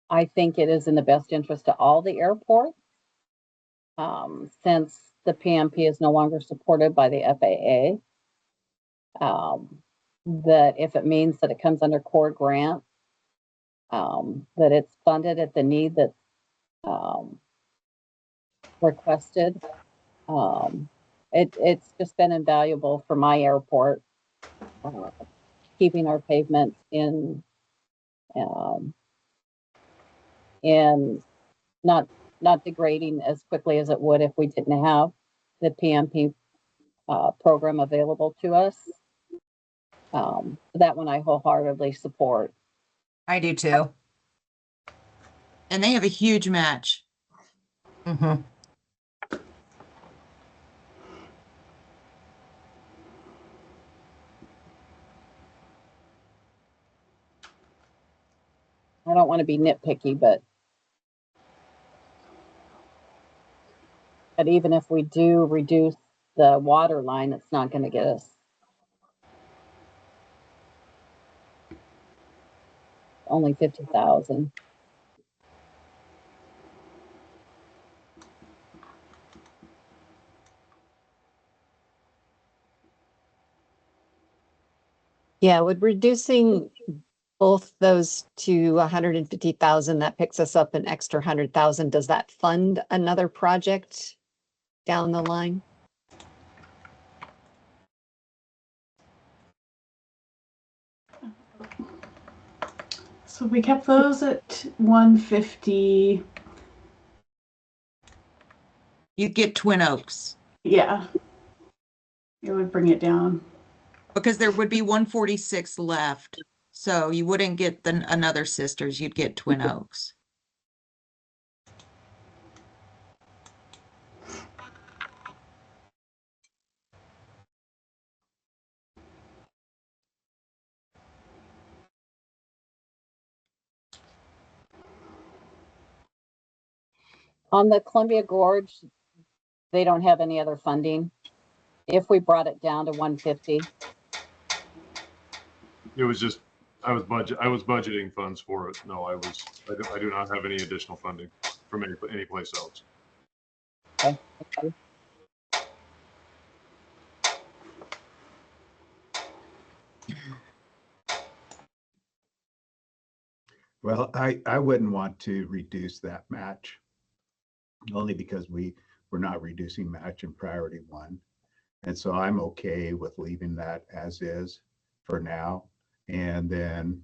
I think it is in the best interest of all the airports. Since the PMP is no longer supported by the FAA, that if it means that it comes under core grant, that it's funded at the need that's requested. It's just been invaluable for my airport, keeping our pavement in not degrading as quickly as it would if we didn't have the PMP program available to us. That one I wholeheartedly support. I do too. And they have a huge match. Mm-hmm. I don't want to be nitpicky, but even if we do reduce the water line, it's not going to get us only 50,000. Yeah, with reducing both those to 150,000, that picks us up an extra 100,000. Does that fund another project down the line? So we kept those at 150. You'd get Twin Oaks Yeah. It would bring it down. because there would be 146 left. So you wouldn't get another Sisters, you'd get Twin Oaks. On the Columbia Gorge, they don't have any other funding. If we brought it down to 150, It was just, I was budgeting funds for it. No, I do not have any additional funding from any place else. okay, thank you. Well, I wouldn't want to reduce that match, only because we're not reducing match in priority one. And so I'm okay with leaving that as is for now. And then,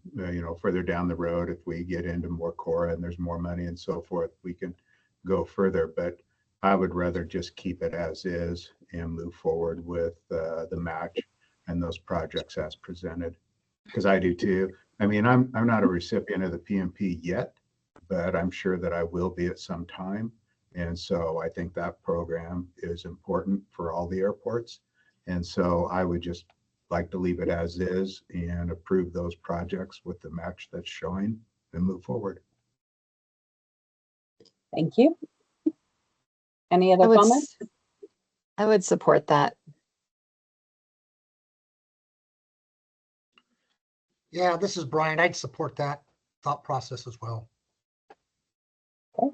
further down the road, if we get into more Cora and there's more money and so forth, we can go further. But I would rather just keep it as is and move forward with the match and those projects as presented. Because I do too. I mean, I'm not a recipient of the PMP yet, but I'm sure that I will be at some time. And so I think that program is important for all the airports. And so I would just like to leave it as is and approve those projects with the match that's showing and move forward. Thank you. Any other comments? I would support that. Yeah, this is Brian. I'd support that thought process as well. Okay.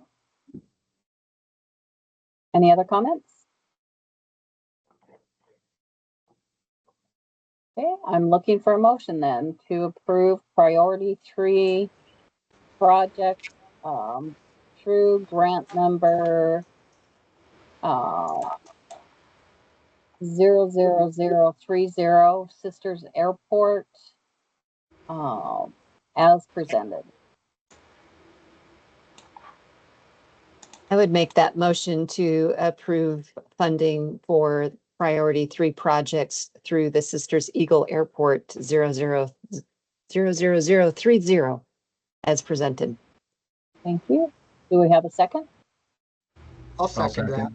Any other comments? Okay, I'm looking for a motion then to approve priority 3 project through grant number 00030 Sisters Airport as presented. I would make that motion to approve funding for priority 3 projects through the Sisters Eagle Airport 00030 as presented. Thank you. Do we have a second? I'll second that.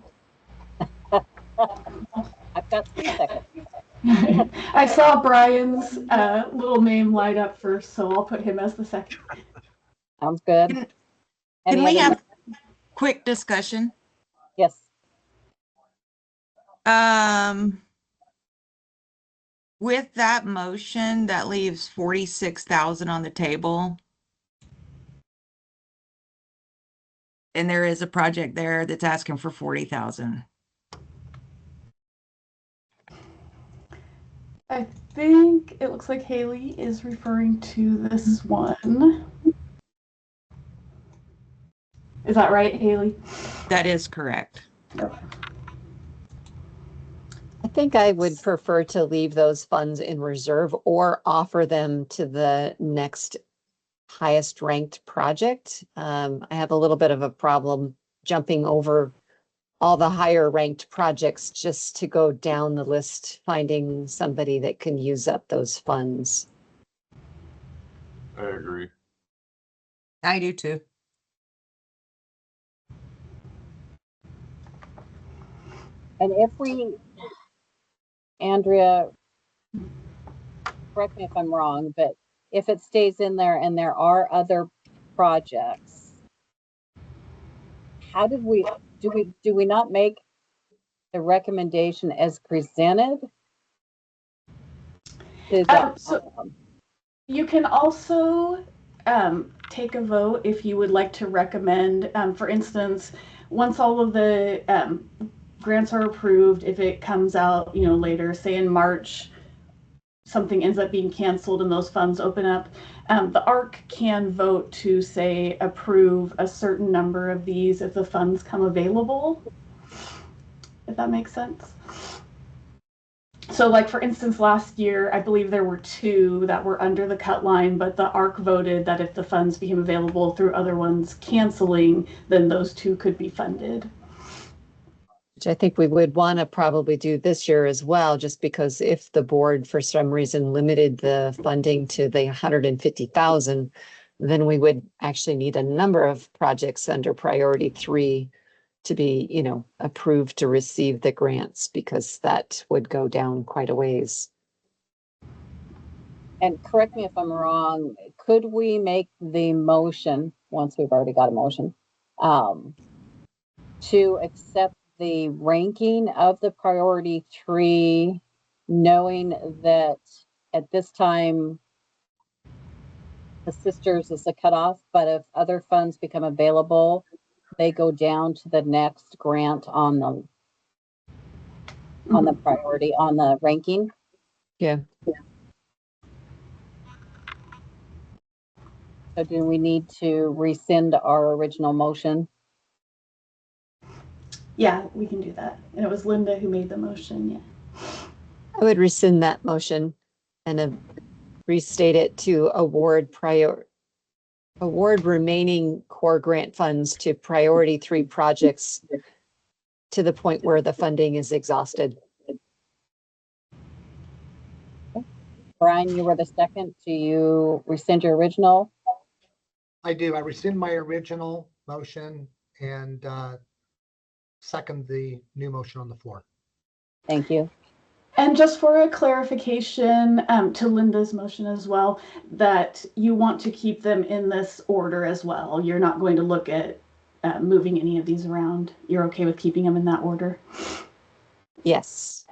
I've got 3 seconds. I saw Brian's little name light up first, so I'll put him as the second. Sounds good. Can Any we other- have quick discussion? Yes. With that motion, that leaves 46,000 on the table. And there is a project there that's asking for 40,000. I think it looks like Haley is referring to this one. Is that right, Haley? That is correct. I think I would prefer to leave those funds in reserve or offer them to the next highest ranked project. I have a little bit of a problem jumping over all the higher ranked projects just to go down the list, finding somebody that can use up those funds. I agree. I do too. And if we, Andrea, correct me if I'm wrong, but if it stays in there and there are other projects, how do we not make the recommendation as presented? So you can also take a vote if you would like to recommend, for instance, once all of the grants are approved, if it comes out, later, say in March, something ends up being canceled and those funds open up, the ARC can vote to, say, approve a certain number of these if the funds come available, if that makes sense. So, like, for instance, last year, I believe there were 2 that were under the cut line, but the ARC voted that if the funds became available through other ones canceling, then those 2 could be funded. Which I think we would want to probably do this year as well, just because if the board for some reason limited the funding to the 150,000, then we would actually need a number of projects under priority 3 to be, approved to receive the grants, because that would go down quite a ways. And correct me if I'm wrong, could we make the motion, once we've already got a motion, to accept the ranking of the priority 3, knowing that at this time the sisters is a cutoff, but if other funds become available, they go down to the next grant on the priority, on the ranking. Yeah. So do we need to rescind our original motion? Yeah, we can do that. And it was Linda who made the motion. Yeah. I would rescind that motion and restate it to award remaining core grant funds to priority 3 projects to the point where the funding is exhausted. Brian, you were the second. Do you rescind your original? I do. I rescind my original motion and second the new motion on the floor. Thank you. And just for a clarification to Linda's motion as well, that you want to keep them in this order as well. You're not going to look at moving any of these around. You're okay with keeping them in that order? Yes.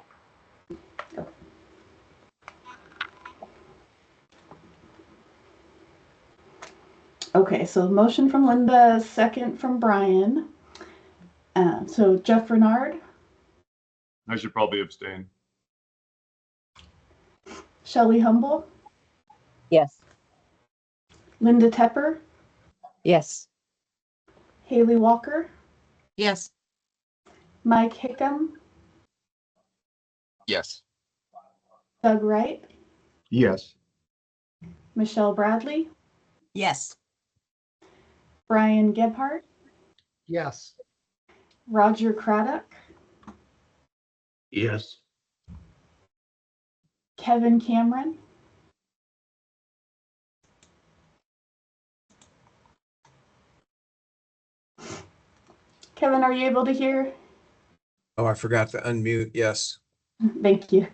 Okay, so motion from Linda, second from Brian. So Jeff Renard, I should probably abstain. Shelley Humble, Yes. Linda Tepper, Yes. Haley Walker, Yes. Mike Hickam, Yes. Doug Wright, Yes. Michelle Bradley, Yes. Brian Gebhardt, Yes. Roger Craddock, Yes. Kevin Cameron, Kevin, are you able to hear? Oh, I forgot to unmute. Yes. Thank you.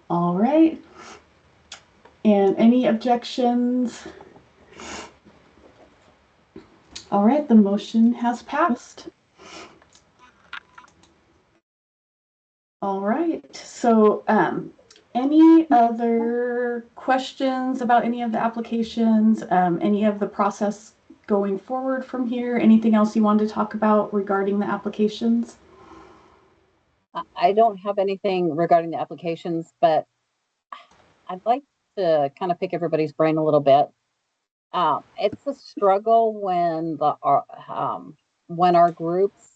All right. And any objections? All right, the motion has passed. All right, so any other questions about any of the applications, any of the process going forward from here? Anything else you wanted to talk about regarding the applications? I don't have anything regarding the applications, but I'd like to kind of pick everybody's brain a little bit. It's a struggle when our groups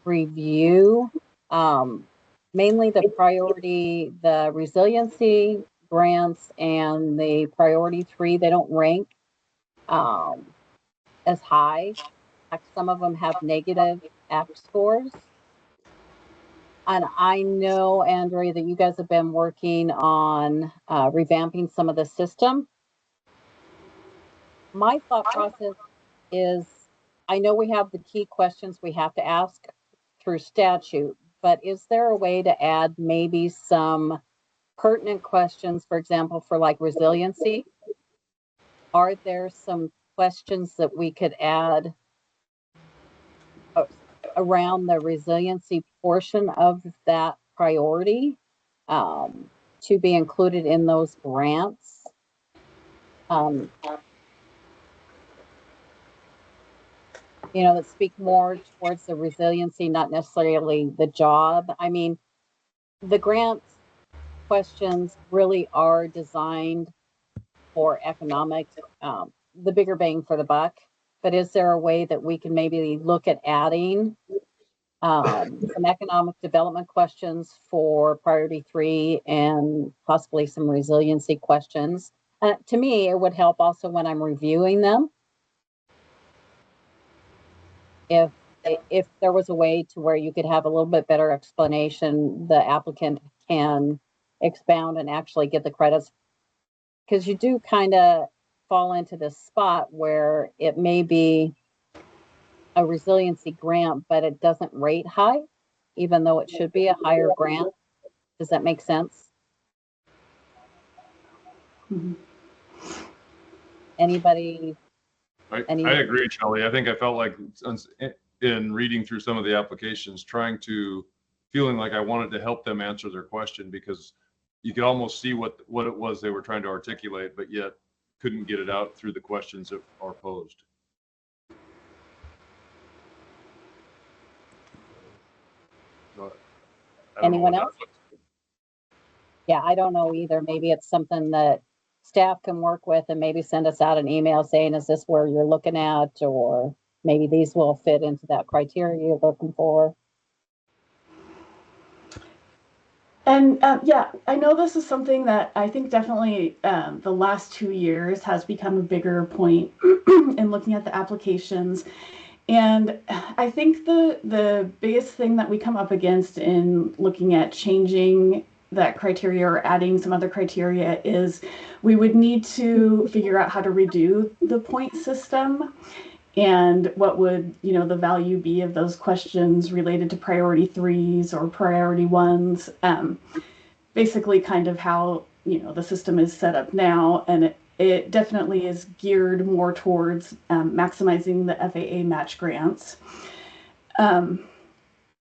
review, mainly the resiliency grants and the priority 3. They don't rank as high. In fact, some of them have negative app scores. And I know, Andrea, that you guys have been working on revamping some of the system. My thought process is, I know we have the key questions we have to ask through statute, but is there a way to add maybe some pertinent questions, for example, for like resiliency? Are there some questions that we could add around the resiliency portion of that priority to be included in those grants? That speak more towards the resiliency, not necessarily the job. I mean, the grant questions really are designed for economic, the bigger bang for the buck. But is there a way that we can maybe look at adding some economic development questions for priority 3 and possibly some resiliency questions? To me, it would help also when I'm reviewing them. If there was a way to where you could have a little bit better explanation, the applicant can expound and actually get the credits, because you do kind of fall into this spot where it may be a resiliency grant, but it doesn't rate high, even though it should be a higher grant. Does that make sense? Mm-hmm. Anybody I agree, Shelley. I think I felt like in reading through some of the applications, feeling like I wanted to help them answer their question, because you could almost see what it was they were trying to articulate, but yet couldn't get it out through the questions that are posed. Anyone else? Yeah, I don't know either. Maybe it's something that staff can work with and maybe send us out an email saying, is this where you're looking at? Or maybe these will fit into that criteria you're looking for. And yeah, I know this is something that I think definitely the last 2 years has become a bigger point in looking at the applications. And I think the biggest thing that we come up against in looking at changing that criteria or adding some other criteria is we would need to figure out how to redo the point system, and what would, you know, the value be of those questions related to priority 3s or priority 1s. Basically kind of how, you know, the system is set up now, and it definitely is geared more towards maximizing the FAA match grants.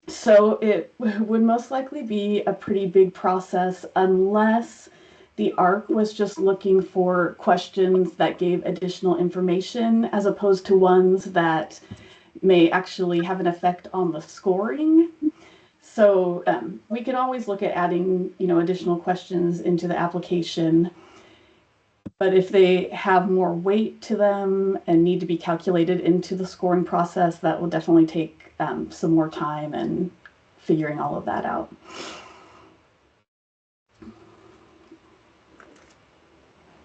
So it would most likely be a pretty big process unless the ARC was just looking for questions that gave additional information as opposed to ones that may actually have an effect on the scoring. So we can always look at adding, you know, additional questions into the application. But if they have more weight to them and need to be calculated into the scoring process, that will definitely take some more time and figuring all of that out.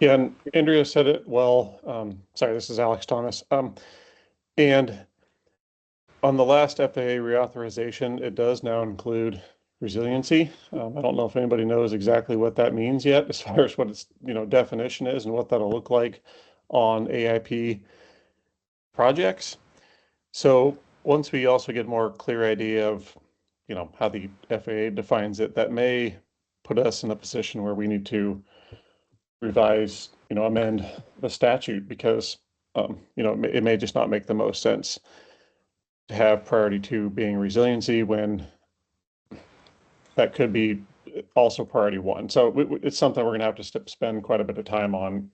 Yeah, and Andrea said it well. Sorry, this is Alex Thomas. And on the last FAA reauthorization, it does now include resiliency. I don't know if anybody knows exactly what that means yet, as far as what its, you know, definition is and what that'll look like on AIP projects. So once we also get more clear idea of, you know, how the FAA defines it, that may put us in a position where we need to revise, you know, amend the statute, because, you know, it may just not make the most sense to have priority 2 being resiliency when that could be also priority 1. So it's something we're going to have to spend quite a bit of time on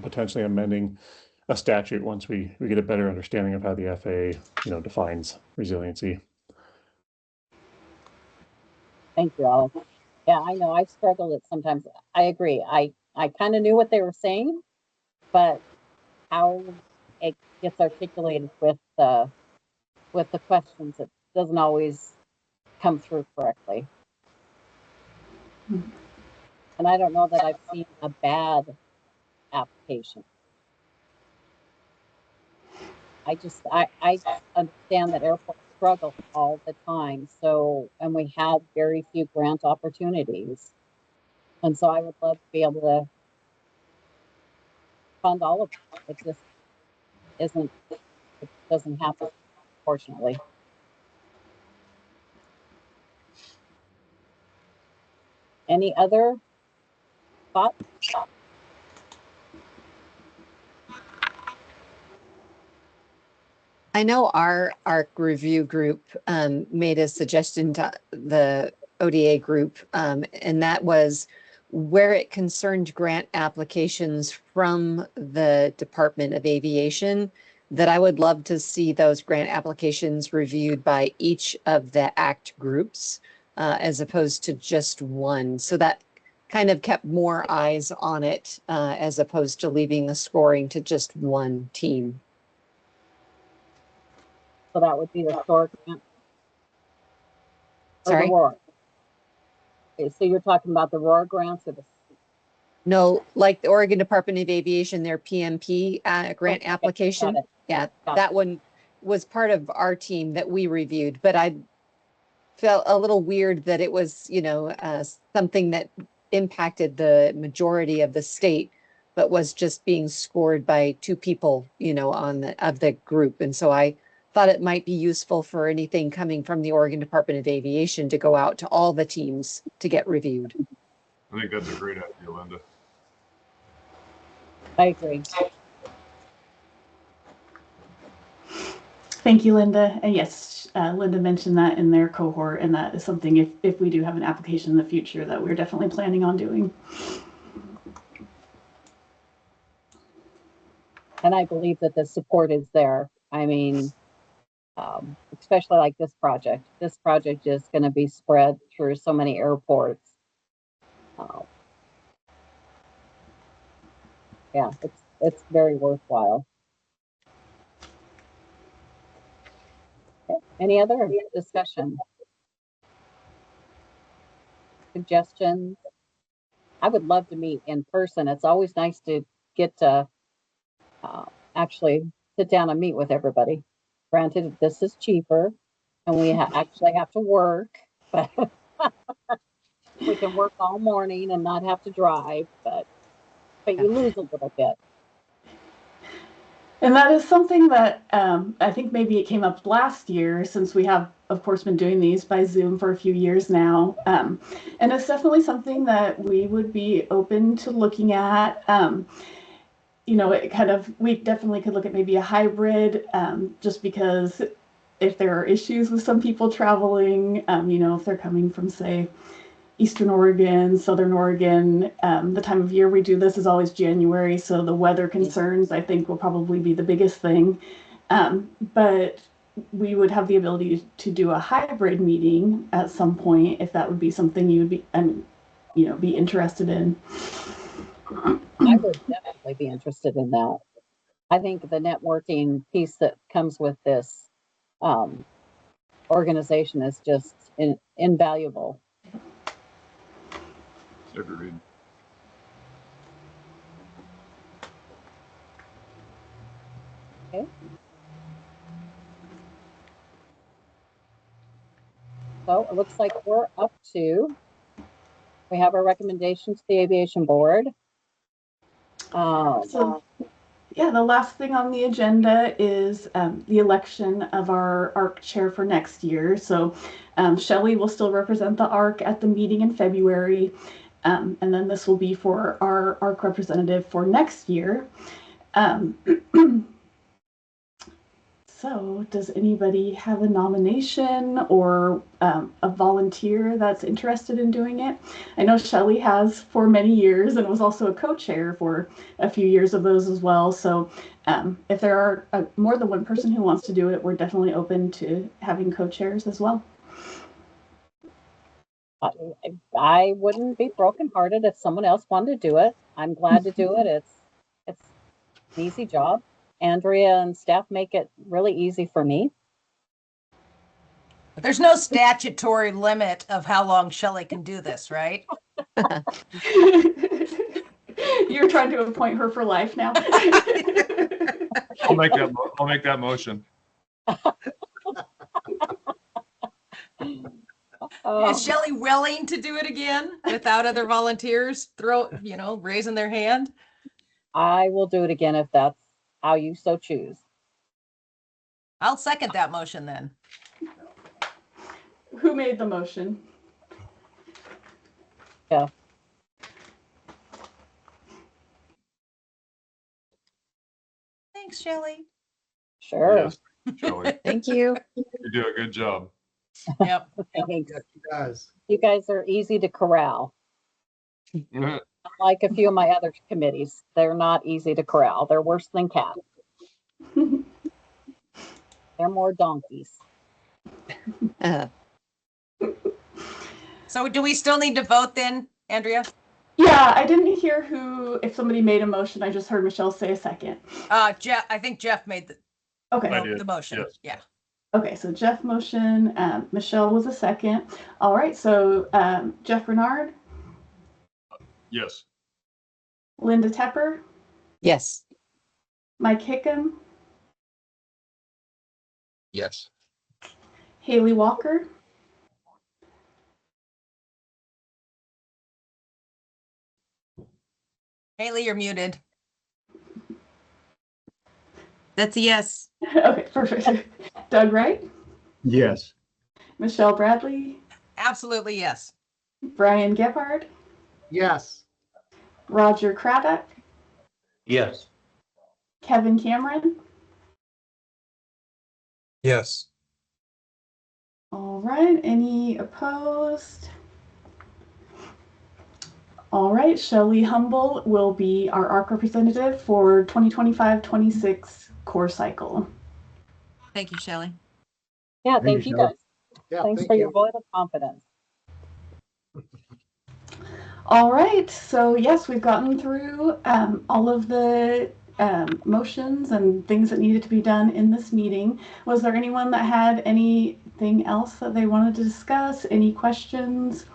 potentially amending a statute once we get a better understanding of how the FAA, you know, defines resiliency. Thank you, Alex. Yeah, I know I struggled it sometimes. I agree. I kind of knew what they were saying, but how it gets articulated with the questions, it doesn't always come through correctly. And I don't know that I've seen a bad application. I understand that airports struggle all the time. So, and we have very few grant opportunities. And so I would love to be able to fund all of it. It just it doesn't happen, unfortunately. Any other thoughts? I know our ARC review group made a suggestion to the ODA group, and that was where it concerned grant applications from the Department of Aviation, that I would love to see those grant applications reviewed by each of the ACT groups as opposed to just one. So that kind of kept more eyes on it as opposed to leaving the scoring to just one team. So that would be the SOAR grant. Sorry? The ROAR. Okay, so you're talking about the ROAR grants or the... No, like the Oregon Department of Aviation, their PMP grant application. Yeah, that one was part of our team that we reviewed, but I felt a little weird that it was, you know, something that impacted the majority of the state, but was just being scored by 2 people, you know, of the group. And so I thought it might be useful for anything coming from the Oregon Department of Aviation to go out to all the teams to get reviewed. I think that's a great idea, Linda. I agree. Thank you, Linda. And yes, Linda mentioned that in their cohort, and that is something if we do have an application in the future that we're definitely planning on doing. And I believe that the support is there. I mean, especially like this project. This project is going to be spread through so many airports. Yeah, it's very worthwhile. Okay. Any other discussion? Suggestions? I would love to meet in person. It's always nice to get to actually sit down and meet with everybody. Granted, this is cheaper and we actually have to work, but we can work all morning and not have to drive, but you lose a little bit. And that is something that I think maybe it came up last year, since we have, of course, been doing these by Zoom for a few years now. And it's definitely something that we would be open to looking at. You know, we definitely could look at maybe a hybrid, just because if there are issues with some people traveling, you know, if they're coming from, say, Eastern Oregon, Southern Oregon. The time of year we do this is always January, so the weather concerns, I think, will probably be the biggest thing. But we would have the ability to do a hybrid meeting at some point, if that would be something you would be, you know, be interested in. I would definitely be interested in that. I think the networking piece that comes with this organization is just invaluable. Agreed. Okay. So it looks like we have our recommendation to the Aviation Board. So, yeah, the last thing on the agenda is the election of our ARC chair for next year. So Shelley will still represent the ARC at the meeting in February. And then this will be for our ARC representative for next year. So does anybody have a nomination or a volunteer that's interested in doing it? I know Shelley has for many years and was also a co-chair for a few years of those as well. So if there are more than one person who wants to do it, we're definitely open to having co-chairs as well. I wouldn't be brokenhearted if someone else wanted to do it. I'm glad to do it. It's an easy job. Andrea and staff make it really easy for me. But there's no statutory limit of how long Shelley can do this, right? You're trying to appoint her for life now. I'll make that motion. Is Shelley willing to do it again without other volunteers raising their hand? I will do it again if that's how you so choose. I'll second that motion then. Who made the motion? Yeah. Thanks, Shelley. Sure. Yes, Shelley. Thank you. You do a good job. Yep. Thanks. Yes, he does. You guys are easy to corral. Like a few of my other committees, they're not easy to corral. They're worse than cats. They're more donkeys. So do we still need to vote then, Andrea? Yeah, I didn't hear if somebody made a motion. I just heard Michelle say a second. Jeff, I think Jeff made the motion. Yes. Yeah. Okay, so Jeff motion, Michelle was a second. All right, so Jeff Renard, Yes. Linda Tepper, Yes. Mike Hickam, Yes. Haley Walker, Haley, you're muted. That's a yes. okay, perfect. Doug Wright, Yes. Michelle Bradley, Absolutely yes. Brian Gebhard, Yes. Roger Craddock, Yes. Kevin Cameron, Yes. All right, any opposed? All right, Shelley Humble will be our ARC representative for 2025-26 core cycle. Thank you, Shelley. Yeah, Thank thank you, you Shelley. guys. Yeah, Thanks thank for your you. vote of confidence. All right, so yes, we've gotten through all of the motions and things that needed to be done in this meeting. Was there anyone that had anything else that they wanted to discuss? Any questions?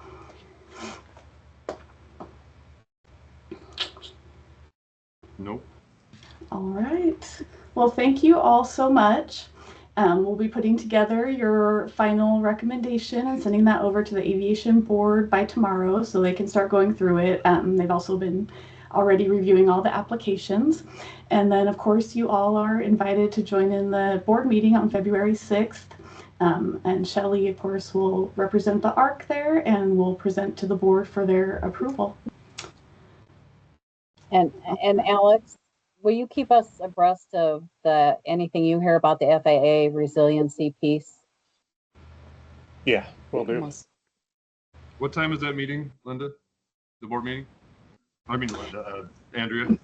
Nope. All right. Well, thank you all so much. We'll be putting together your final recommendation and sending that over to the aviation board by tomorrow so they can start going through it. They've also been already reviewing all the applications. And then, of course, you all are invited to join in the board meeting on February 6th. And Shelley, of course, will represent the ARC there and will present to the board for their approval. And Alex, will you keep us abreast of anything you hear about the FAA resiliency piece? Yeah, will do. What time is that meeting, Linda? The board meeting? I mean, Linda, Andrea?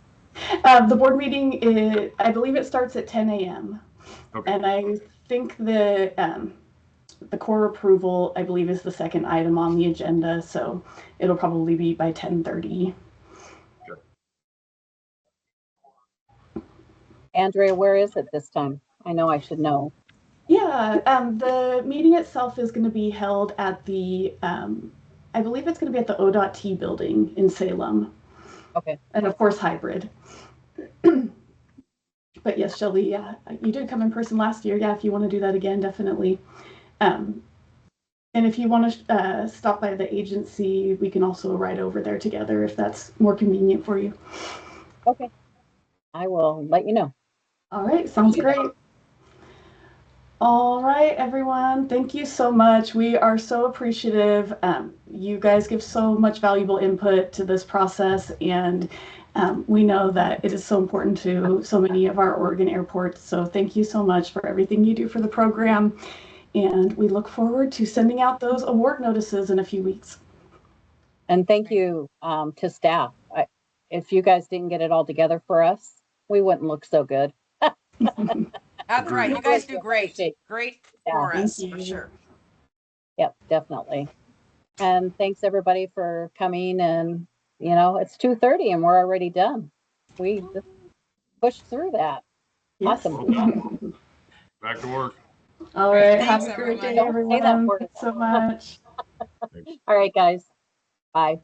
The board meeting is, I believe it starts at 10 a.m. Okay. And I think the core approval, I believe, is the second item on the agenda, so it'll probably be by 10:30. Okay. Andrea, where is it this time? I know I should know. Yeah, the meeting itself is going to be held at the, I believe it's going to be at the ODOT building in Salem. Okay. And of course, hybrid. But yes, Shelley, yeah, you did come in person last year. Yeah, if you want to do that again, definitely. And if you want to stop by the agency, we can also ride over there together if that's more convenient for you. Okay. I will let you know. All right, sounds great. All right, everyone. Thank you so much. We are so appreciative. You guys give so much valuable input to this process, and we know that it is so important to so many of our Oregon airports. So thank you so much for everything you do for the program. And we look forward to sending out those award notices in a few weeks. And thank you to staff. If you guys didn't get it all together for us, we wouldn't look so good. That's right. You guys do great. Great for Thank us, you. for sure. Yep, definitely. And thanks everybody for coming. And it's 2:30 and we're already done. We just pushed through that. Yes. Awesome. Back to work. All right. Thanks, Have a great everyone. day, Don't say that everyone. word Thanks so much. All right, guys. Bye.